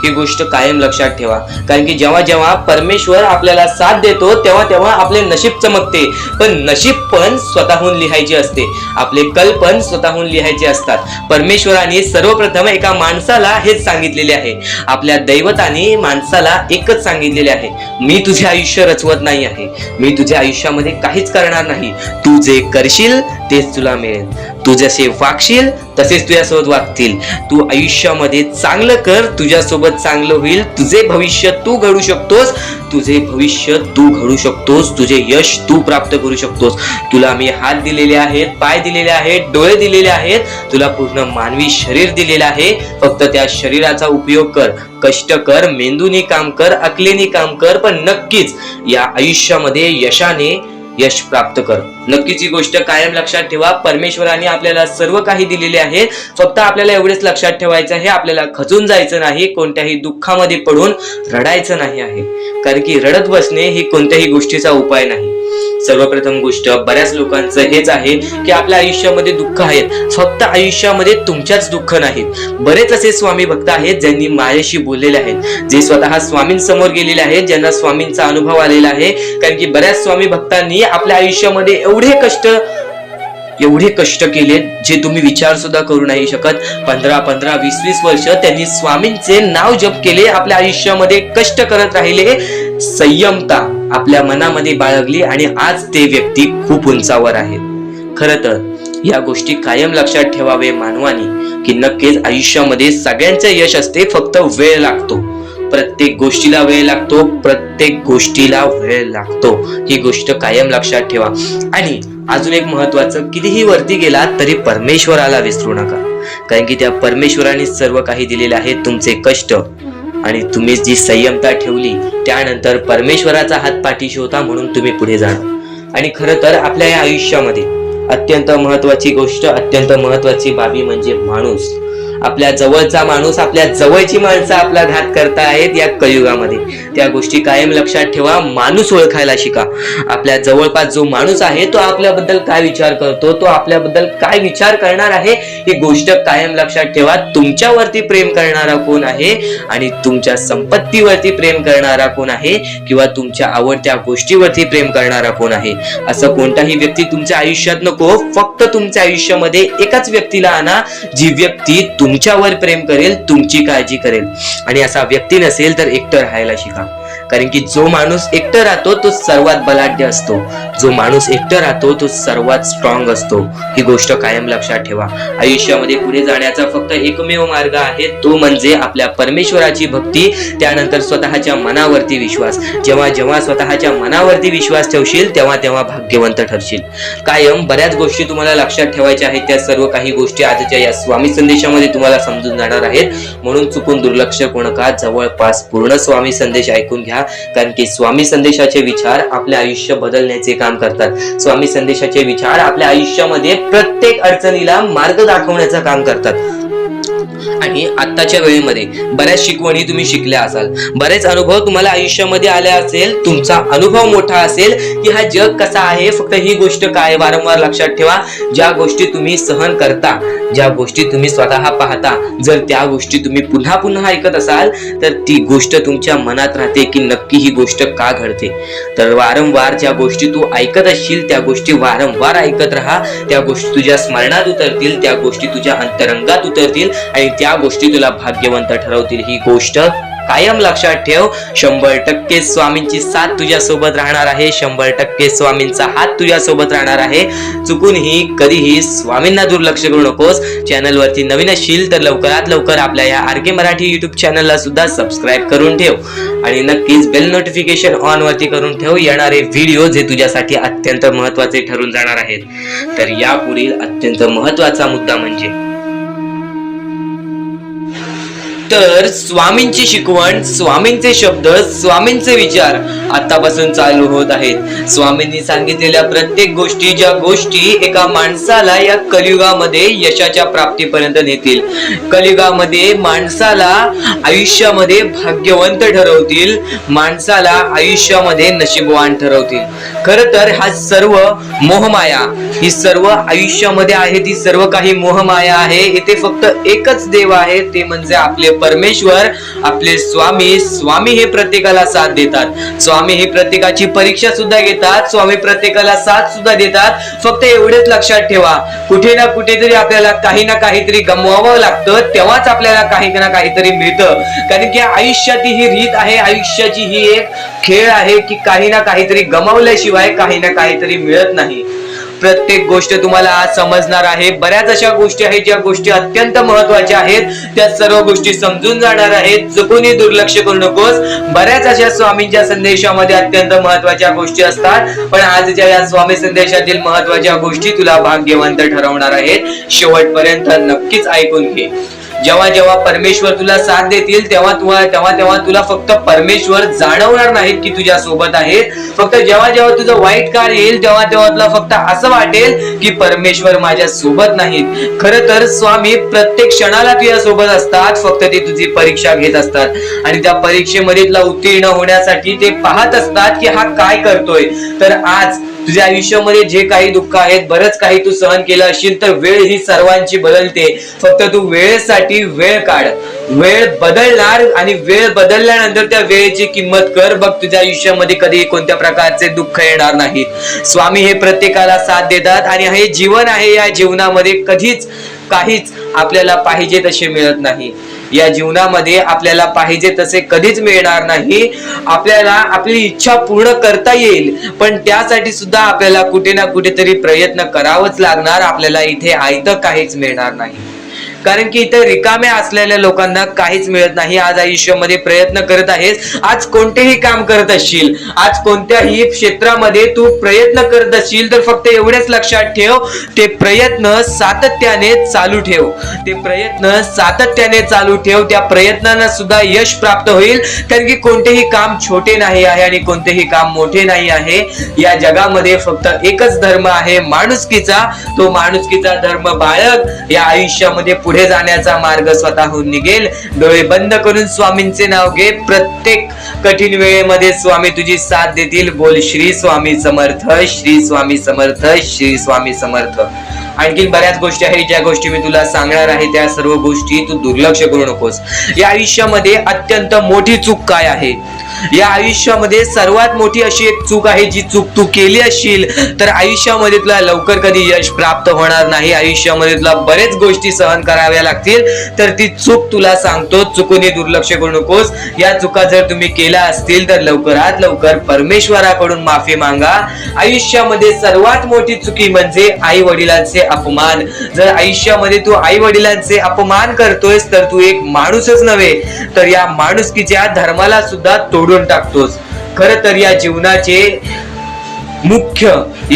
ही गोष्ट कायम लक्षात ठेवा. कारण की जेव्हा जेव्हा परमेश्वर आपल्याला साथ देतो तेव्हा तेव्हा आपले नशीब चमकते. पण नशीब पण स्वतःहून लिहायचे असते, आपले कल पण स्वतःहून लिहायचे असतात. परमेश्वराने सर्वप्रथम एका माणसाला हेच सांगितलेले आहे, आपल्या दैवताने माणसाला एकच सांगितलेले आहे, मी तुझे आयुष्य रचवत नाही आहे, मी तुझ्या आयुष्यामध्ये काहीच करणार नाही. तू जे करशील तेच तुला मिळेल. तू जसे वागशील तसेच तुझ्यासोबत वागतील. तू आयुष्यामध्ये चांगलं कर, तुझ्यासोबत चांगलं होईल. तुझे भविष्य तू घडू शकतोस, तुझे भविष्य तू घडू शकतोस, तुझे यश तू प्राप्त करू शकतोस. तुला मी हात दिलेले आहेत, पाय दिलेले आहेत, डोळे दिलेले आहेत, तुला पूर्ण मानवी शरीर दिलेलं आहे. फक्त त्या शरीराचा उपयोग कर, कष्ट कर, मेंदूने काम कर, अकलेने काम कर, पण नक्कीच या आयुष्यामध्ये यशाने यश प्राप्त कर. नक्कीच ही गोष्ट कायम लक्षात ठेवा. परमेश्वराने आपल्याला सर्व काही दिलेले आहे. फक्त आपल्याला एवढेच लक्षात ठेवायचं आहे, आपल्याला खचून जायचं नाही, कोणत्याही दुःखामध्ये पडून रडायचं नाही आहे. कारण की रडत बसणे ही कोणत्याही गोष्टीचा उपाय नाही. सर्वप्रथम गोष्ट बऱ्याच लोकांचं हेच आहे की आपल्या आयुष्यामध्ये दुःख आहेत, फक्त आयुष्यामध्ये तुमच्याच दुःख नाहीत. बरेच असे स्वामी भक्त आहेत ज्यांनी माझ्याशी बोललेले आहेत, जे स्वतः स्वामींसमोर गेलेले आहेत, ज्यांना स्वामींचा अनुभव आलेला आहे. कारण की बऱ्याच स्वामी भक्तांनी आपल्या आयुष्यामध्ये एवढे कष्ट केले जे तुम्ही विचार सुद्धा करू नाही शकत. 15, 20 वर्ष त्यांनी स्वामींचे नाव जप केले, आपल्या आयुष्यामध्ये कष्ट करत राहिले, संयमता आपल्या मनामध्ये बाळगली आणि आज ते व्यक्ती खूप उंचावर आहेत. खरं तर या गोष्टी कायम लक्षात ठेवावे मानवानी की नक्कीच आयुष्यामध्ये सगळ्यांचं यश असते, फक्त वेळ लागतो. प्रत्येक गोष्टीला वेळ लागतो, प्रत्येक गोष्टीला वेळ लागतो. ही गोष्ट कायम लक्षात ठेवा. आणि अजून एक महत्वाचं, कितीही वरती गेला तरी परमेश्वराला विसरू नका. कारण की त्या परमेश्वराने सर्व काही दिलेले आहे. तुमचे कष्ट आणि तुम्ही जी संयमता ठेवली त्यानंतर परमेश्वराचा हात पाठीशी होता म्हणून तुम्ही पुढे जाणार. आणि खरं तर आपल्या या आयुष्यामध्ये अत्यंत महत्वाची गोष्ट, अत्यंत महत्वाची बाबी म्हणजे माणूस. आपल्या जवळचा माणूस, आपल्या जवळची माणसं आपला घात करतायत या कलियुगामध्ये. त्या गोष्टी कायम लक्षात ठेवा. माणूस ओळखायला शिका. आपल्या जवळपास जो माणूस आहे तो आपल्याबद्दल काय विचार करतो, तो आपल्याबद्दल काय विचार करणार आहे, ही गोष्ट कायम लक्षात ठेवा. तुमच्यावरती प्रेम करणारा कोण आहे आणि तुमच्या संपत्तीवरती प्रेम करणारा कोण आहे किंवा तुमच्या आवडत्या गोष्टीवरती प्रेम करणारा कोण आहे, असं कोणताही व्यक्ती तुमच्या आयुष्यात नको. फक्त तुमच्या आयुष्यामध्ये एकाच व्यक्तीला आणा, जी व्यक्ती तुमच्यावर प्रेम करेल, तुमची काळजी करेल. आणि असा व्यक्ती नसेल तर एकटं राहायला शिका. कारण की जो माणूस एकटं राहतो तो सर्वात बलाढ्य असतो, जो माणूस एकटं राहतो तो सर्वात स्ट्रॉंग असतो. ही गोष्ट कायम लक्षात ठेवा. आयुष्यामध्ये पुढे जाण्याचा फक्त एकमेव मार्ग आहे, तो म्हणजे आपल्या परमेश्वराची भक्ती, त्यानंतर स्वतःच्या मनावरती विश्वास. जेव्हा जेव्हा स्वतःच्या मनावरती विश्वास ठेवशील तेव्हा तेव्हा भाग्यवंत ठरशील. कायम बऱ्याच गोष्टी तुम्हाला लक्षात ठेवायच्या आहेत. त्या सर्व काही गोष्टी आजच्या या स्वामी संदेशामध्ये तुम्हाला समजून जाणार आहेत. म्हणून चुकून दुर्लक्ष करू नका. जवळपास पूर्ण स्वामी संदेश ऐकून घ्या. कारण की स्वामी संदेशाचे विचार आपले आयुष्य बदलण्याचे काम करतात. स्वामी संदेशाचे विचार आपल्या आयुष्यामध्ये प्रत्येक अडचणीला मार्ग दाखवण्याचं काम करतात. आणि आत्ताच्या वेळेमध्ये बऱ्याच शिकवणी तुम्ही शिकल्या असाल, बरेच अनुभव तुम्हाला आयुष्यामध्ये आले असेल, तुमचा अनुभव मोठा असेल की हा जग कसा आहे. फक्त ही गोष्ट काय वारंवार लक्षात ठेवा, ज्या गोष्टी तुम्ही सहन करता, ज्या गोष्टी तुम्ही स्वतः पाहता, जर त्या गोष्टी तुम्ही पुन्हा पुन्हा ऐकत असाल तर ती गोष्ट तुमच्या मनात राहते की नक्की ही गोष्ट का घडते. तर वारंवार ज्या गोष्टी तू ऐकत असशील त्या गोष्टी वारंवार ऐकत राहा. त्या गोष्टी तुझ्या स्मरणात उतरतील, त्या गोष्टी तुझ्या अंतरंगात उतरतील आणि त्या गोष्टी तुला भाग्यवंत ठरवतील. ही गोष्ट कायम लक्षात ठेव. 100% स्वामींची साथ तुझ्या सोबत राहणार आहे. 100% स्वामींचा हात तुझ्या सोबत राहणार आहे. चुकूनही कधीही स्वामींना दुर्लक्ष करू नकोस. चॅनल वरती नवीन असशील तर लवकरात लवकर आपल्या या आर के मराठी युट्यूब चॅनलला सुद्धा सबस्क्राईब करून ठेव आणि नक्कीच बेल नोटिफिकेशन ऑन वरती करून ठेव. येणारे व्हिडिओ जे तुझ्यासाठी अत्यंत महत्त्वाचे ठरून जाणार आहेत. तर यापुढील अत्यंत महत्त्वाचा मुद्दा म्हणजे तर स्वामींची शिकवण, स्वामींचे शब्द, स्वामींचे विचार आतापासून चालू होत आहेत. स्वामींनी सांगितलेल्या प्रत्येक गोष्टी, ज्या गोष्टी एका माणसाला या कलियुगामध्ये यशाच्या प्राप्तीपर्यंत नेतील, कलियुगामध्ये माणसाला आयुष्यामध्ये भाग्यवंत ठरवतील, माणसाला आयुष्यामध्ये नशीबवान ठरवतील. खरं तर हा सर्व मोहमाया, ही सर्व आयुष्यामध्ये आहे ती सर्व काही मोहमाया आहे. इथे फक्त एकच देव आहे, ते म्हणजे आपले परमेश्वर, आपले स्वामी. स्वामी हे प्रत्येकाला साथ देतात, स्वामी हे प्रत्येकाची परीक्षा सुद्धा घेतात, स्वामी प्रत्येकाला साथ सुद्धा देतात. फक्त एवढेच लक्षात ठेवा, कुठे ना कुठेतरी आपल्याला काही ना काहीतरी गमवावं लागतं, तेव्हाच आपल्याला काही ना काहीतरी मिळतं. कारण की आयुष्याची ही रीत आहे, आयुष्याची ही एक खेळ आहे की काही ना काहीतरी गमावल्याशिवाय काही ना काहीतरी मिळत नाही. प्रत्येक गोष्ट तुम्हाला आज समजणार आहे. बऱ्याच अशा गोष्टी आहेत ज्या गोष्टी अत्यंत महत्वाच्या आहेत, त्या सर्व गोष्टी समजून जाणार आहेत. चुकूनही दुर्लक्ष करू नकोस. बऱ्याच अशा स्वामींच्या संदेशामध्ये अत्यंत महत्वाच्या गोष्टी असतात, पण आजच्या या स्वामी संदेशातील महत्वाच्या गोष्टी तुला भाग्यवंत ठरवणार आहेत. शेवटपर्यंत नक्कीच ऐकून घे. जेव्हा जेव्हा परमेश्वर तुला साथ देतील तेव्हा तुला फक्त परमेश्वर जाणवणार नाहीत की तुझ्या सोबत आहेत. फक्त जेव्हा जेव्हा तुझं वाईट काळ येईल तेव्हा तुला फक्त असं वाटेल की परमेश्वर माझ्या सोबत नाहीत. खरं तर स्वामी प्रत्येक क्षणाला तुझ्या सोबत असतात, फक्त ते तुझी परीक्षा घेत असतात आणि त्या परीक्षेमध्ये तुला उत्तीर्ण होण्यासाठी ते पाहत असतात की हा काय करतोय. तर आज तुझ्या आयुष्यामध्ये जे काही दुःख आहेत, बरंच काही तू सहन केलं असशील, तर वेळ ही सर्वांची बदलते. फक्त तू वेळेसाठी वेळ काढ. वेळ बदलणार आणि वेळ बदलल्यानंतर त्या वेळेची किंमत कर. बघ तुझ्या आयुष्यामध्ये कधी कोणत्या प्रकारचे दुःख येणार नाहीत. स्वामी हे प्रत्येकाला साथ देतात आणि हे जीवन आहे, या जीवनामध्ये कधीच काहीच आपल्याला पाहिजे तसे मिळत नाही. या जीवनामध्ये आपल्याला पाहिजे तसे कधीच मिळणार नाही. आपल्याला आपली इच्छा पूर्ण करता येईल, पण त्यासाठी सुद्धा आपल्याला कुठे ना कुठेतरी प्रयत्न करावंच लागणार. आपल्याला इथे आयतं काहीच मिळणार नाही, कारण की इथे रिकाम्या असलेल्या लोकांना काहीच मिळत नाही. आज आयुष्यामध्ये प्रयत्न करत आहेस, आज कोणतेही काम करत असशील, आज कोणत्याही क्षेत्रामध्ये तू प्रयत्न करत असशील, तर फक्त एवढेच लक्षात ठेव, ते प्रयत्न सातत्याने चालू ठेव. ते प्रयत्न सातत्याने चालू ठेव. त्या प्रयत्नांना सुद्धा यश प्राप्त होईल. कारण की कोणतेही काम छोटे नाही आहे आणि कोणतेही काम मोठे नाही आहे. या जगामध्ये फक्त एकच धर्म आहे, माणुसकीचा. तो माणुसकीचा धर्म बाळग. या आयुष्यामध्ये पुढे जाण्याचा मार्ग स्वतःहून निघेल. डोळे बंद करून स्वामींचे नाव घे. प्रत्येक कठीण वेळेमध्ये स्वामी तुझी साथ देतील. बोल श्री स्वामी समर्थ, श्री स्वामी समर्थ, श्री स्वामी समर्थ. आणखी बऱ्याच गोष्टी आहेत ज्या गोष्टी मी तुला सांगणार आहे, त्या सर्व गोष्टी तू दुर्लक्ष करू नकोस. या आयुष्यामध्ये अत्यंत मोठी चूक काय आहे? या आयुष्यामध्ये सर्वात मोठी अशी एक चूक आहे, जी चूक तू केली असशील तर आयुष्यामध्ये तुला लवकर कधी यश प्राप्त होणार नाही. आयुष्यामध्ये तुला बरेच गोष्टी सहन कराव्या लागतील. तर ती चूक तुला सांगतो, चुकूनही दुर्लक्ष करू नकोस. या चुका जर तुम्ही केल्या असतील तर लवकरात लवकर परमेश्वराकडून माफी मागा. आयुष्यामध्ये सर्वात मोठी चुकी म्हणजे आई वडिलांचे अपमान. जर आयुष्यामध्ये तू आई वडिलांचे अपमान करतोयस तर तू एक माणूसच नव्हे, तर या माणुसकीच्या धर्माला सुद्धा तोडून टाकतोस. खरं तर या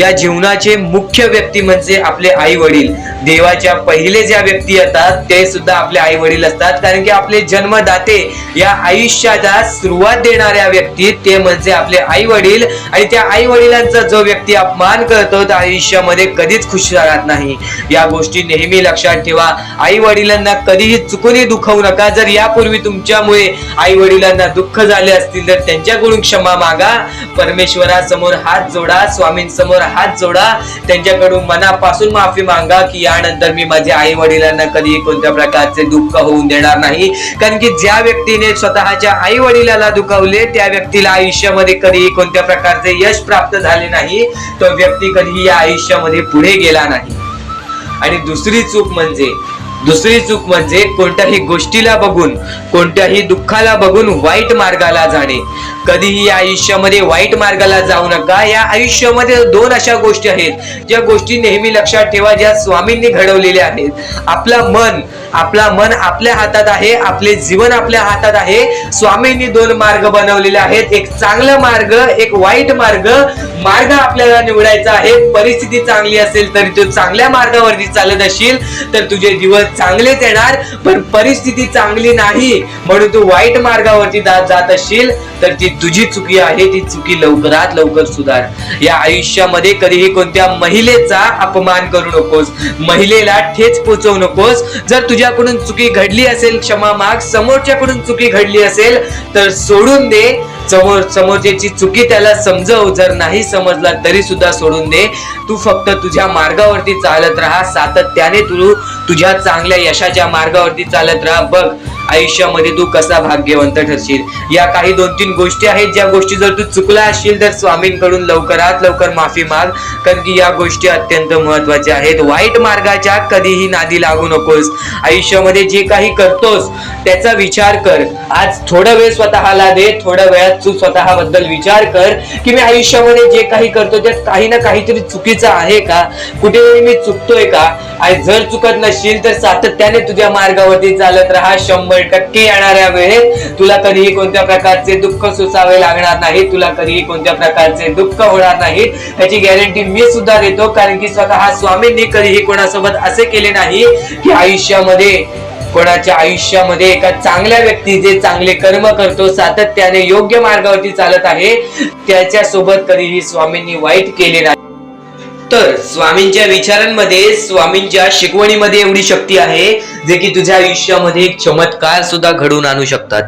जीवनाचे मुख्य व्यक्ती म्हणजे आपले आई वडील. देवाच्या पहिले ज्या व्यक्ती येतात ते सुद्धा आपले आई वडील असतात, कारण की आपले जन्मदाते, या आयुष्याला सुरुवात देणाऱ्या व्यक्ती ते म्हणजे आपले आई वडील. आणि त्या आई वडिलांचा जो व्यक्ती अपमान करतो त्या आयुष्यामध्ये कधीच खुश राहत नाही. या गोष्टी नेहमी लक्षात ठेवा. आई वडिलांना कधीही चुकूनही दुखवू नका. जर यापूर्वी तुमच्यामुळे आई वडिलांना दुःख झाले असतील तर त्यांच्याकडून क्षमा मागा. परमेश्वरासमोर हात जोडा, स्वामींसमोर हात जोडा, त्यांच्याकडून मनापासून माफी मागा की यानंतर मी माझ्या आई वडिलांना कधी कोणत्या प्रकारचे दुःख होऊन देणार नाही. कारण की ज्या व्यक्तीने स्वतःच्या आई वडिलाला दुखावले त्या व्यक्तीला आयुष्यामध्ये कधी कोणत्या प्रकारचे यश प्राप्त झाले नाही. तो व्यक्ती कधी या आयुष्यामध्ये पुढे गेला नाही. आणि दुसरी चूक म्हणजे कोणत्याही गोष्टीला बघून, कोणत्याही दुःखाला बघून वाईट मार्गाला जाणे. कधीही या आयुष्यामध्ये वाईट मार्गाला जाऊ नका. या आयुष्यामध्ये दोन अशा गोष्टी आहेत ज्या गोष्टी नेहमी लक्षात ठेवा, ज्या स्वामींनी घडवलेल्या आहेत. आपला मन आपल्या हातात आहे, आपले जीवन आपल्या हातात आहे. स्वामींनी दोन मार्ग बनवलेले आहेत, एक चांगला मार्ग, एक वाईट मार्ग. मार्ग आपल्याला निवडायचा आहे. परिस्थिती चांगली असेल तरी तू चांगल्या मार्गावरती चालत असशील तर तुझे दिवस दिवस चांगलेच येणार, पण परिस्थिती चांगली नाही म्हणून तू वाईट मार्गावरती जात असशील तर ती तुझी चुकी आहे. ती चुकी लवकरात लवकर सुधार. या आयुष्यामध्ये कधीही कोणत्या महिलेचा अपमान करू नकोस, महिलेला ठेच पोचवू नकोस. जर तुझ्याकडून चुकी घडली असेल क्षमा माग, समोरच्याकडून चुकी घडली असेल तर सोडून दे. समोरच्याची चुकी त्याला समजव, जर नाही समजला तरी सुद्धा सोडून दे. तू फक्त तुझ्या मार्गावरती चालत राहा, सातत्याने तू तुझ्या चांगल्या यशाच्या मार्गावरती चालत राहा. बघ आयुष्यामध्ये तू कसा भाग्यवंत ठरशील. या काही 2-3 गोष्टी आहेत, ज्या गोष्टी जर तू चुकला असशील तर स्वामींकडून लवकरात लवकर माफी माग, कारण की या गोष्टी अत्यंत महत्वाच्या आहेत. वाईट मार्गाच्या कधीही नादी लागू नकोस. आयुष्यामध्ये जे काही करतोस त्याचा विचार कर. आज थोडा वेळ स्वतःला दे, थोड्या वेळात तू स्वतःबद्दल विचार कर की मी आयुष्यामध्ये जे काही करतो त्यात काही ना काहीतरी चुकीचं आहे का, कुठेतरी मी चुकतोय का. आणि जर चुकत नसशील तर सातत्याने तुझ्या मार्गावरती चालत राहा. 100% येणाऱ्या वेळेत तुला कधीही कोणत्या प्रकारचे दुःख सोसावे लागणार नाही, तुला कधीही कोणत्या प्रकारचे दुःख होणार नाही याची गॅरंटी मी सुद्धा देतो. कारण की स्वतः स्वामींनी कधीही कोणासोबत असे केले नाही की कोणाच्या आयुष्यामध्ये एका चांगल्या व्यक्ती जे चांगले कर्म करतो, सातत्याने योग्य मार्गावरती चालत आहे, त्याच्या सोबत कधीही स्वामींनी वाईट केले नाही. तर स्वामींच्या विचारांमध्ये, स्वामींच्या शिकवणीमध्ये एवढी शक्ती आहे जे की तुझ्या आयुष्यामध्ये एक चमत्कार सुद्धा घडवून आणू शकतात.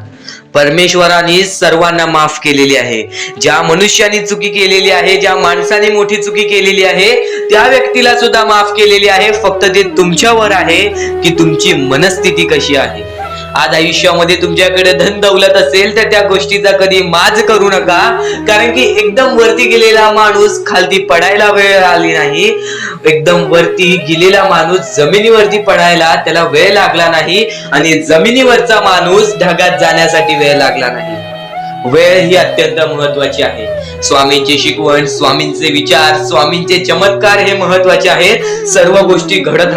परमेश्वराने सर्वांना माफ केलेली आहे. ज्या मनुष्याने चुकी केलेली आहे, ज्या माणसाने मोठी चुकी केलेली आहे, त्या व्यक्तीला सुद्धा माफ केलेली आहे. फक्त ते तुमच्यावर आहे की तुमची मनस्थिती कशी आहे. आज आयुष्यामध्ये तुमच्याकडे धन दौलत असेल तर त्या गोष्टीचा कधी माज करू नका, कारण की एकदम वरती गेलेला माणूस खालती पडायला वेळ आली नाही. एकदम वरती गेलेला माणूस जमिनीवरती पडायला त्याला वेळ लागला नाही, आणि जमिनीवरचा माणूस ढगात जाण्यासाठी वेळ लागला नाही. वेळ ही अत्यंत महत्वाची आहे. स्वामींची शिकवण, स्वामींचे विचार, स्वामींचे चमत्कार हे महत्वाचे आहेत. सर्व गोष्टी घडत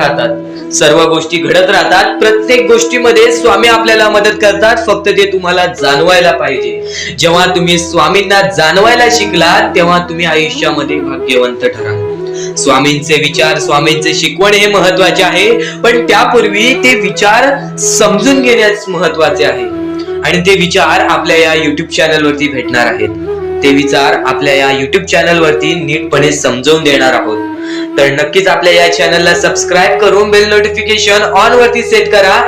राहतात. प्रत्येक गोष्टीमध्ये स्वामी आपल्याला मदत करतात, फक्त ते तुम्हाला जाणवायला पाहिजे. जेव्हा तुम्ही स्वामींना जाणवायला शिकलात तेव्हा तुम्ही आयुष्यामध्ये भाग्यवंत ठरा. स्वामींचे विचार, स्वामींचे शिकवण हे महत्वाचे आहे, पण त्यापूर्वी ते विचार समजून घेण्यास महत्वाचे आहे. आणि ते विचार आपल्या या युट्यूब चॅनल वरती भेटणार आहेत. ते विचार आपल्या या युट्यूब चॅनल वरती नीटपणे समजावून देणार आहोत. तर नक्कीच आपल्या या चॅनलला सबस्क्राईब करून बेल नोटिफिकेशन ऑन वरती सेट करा.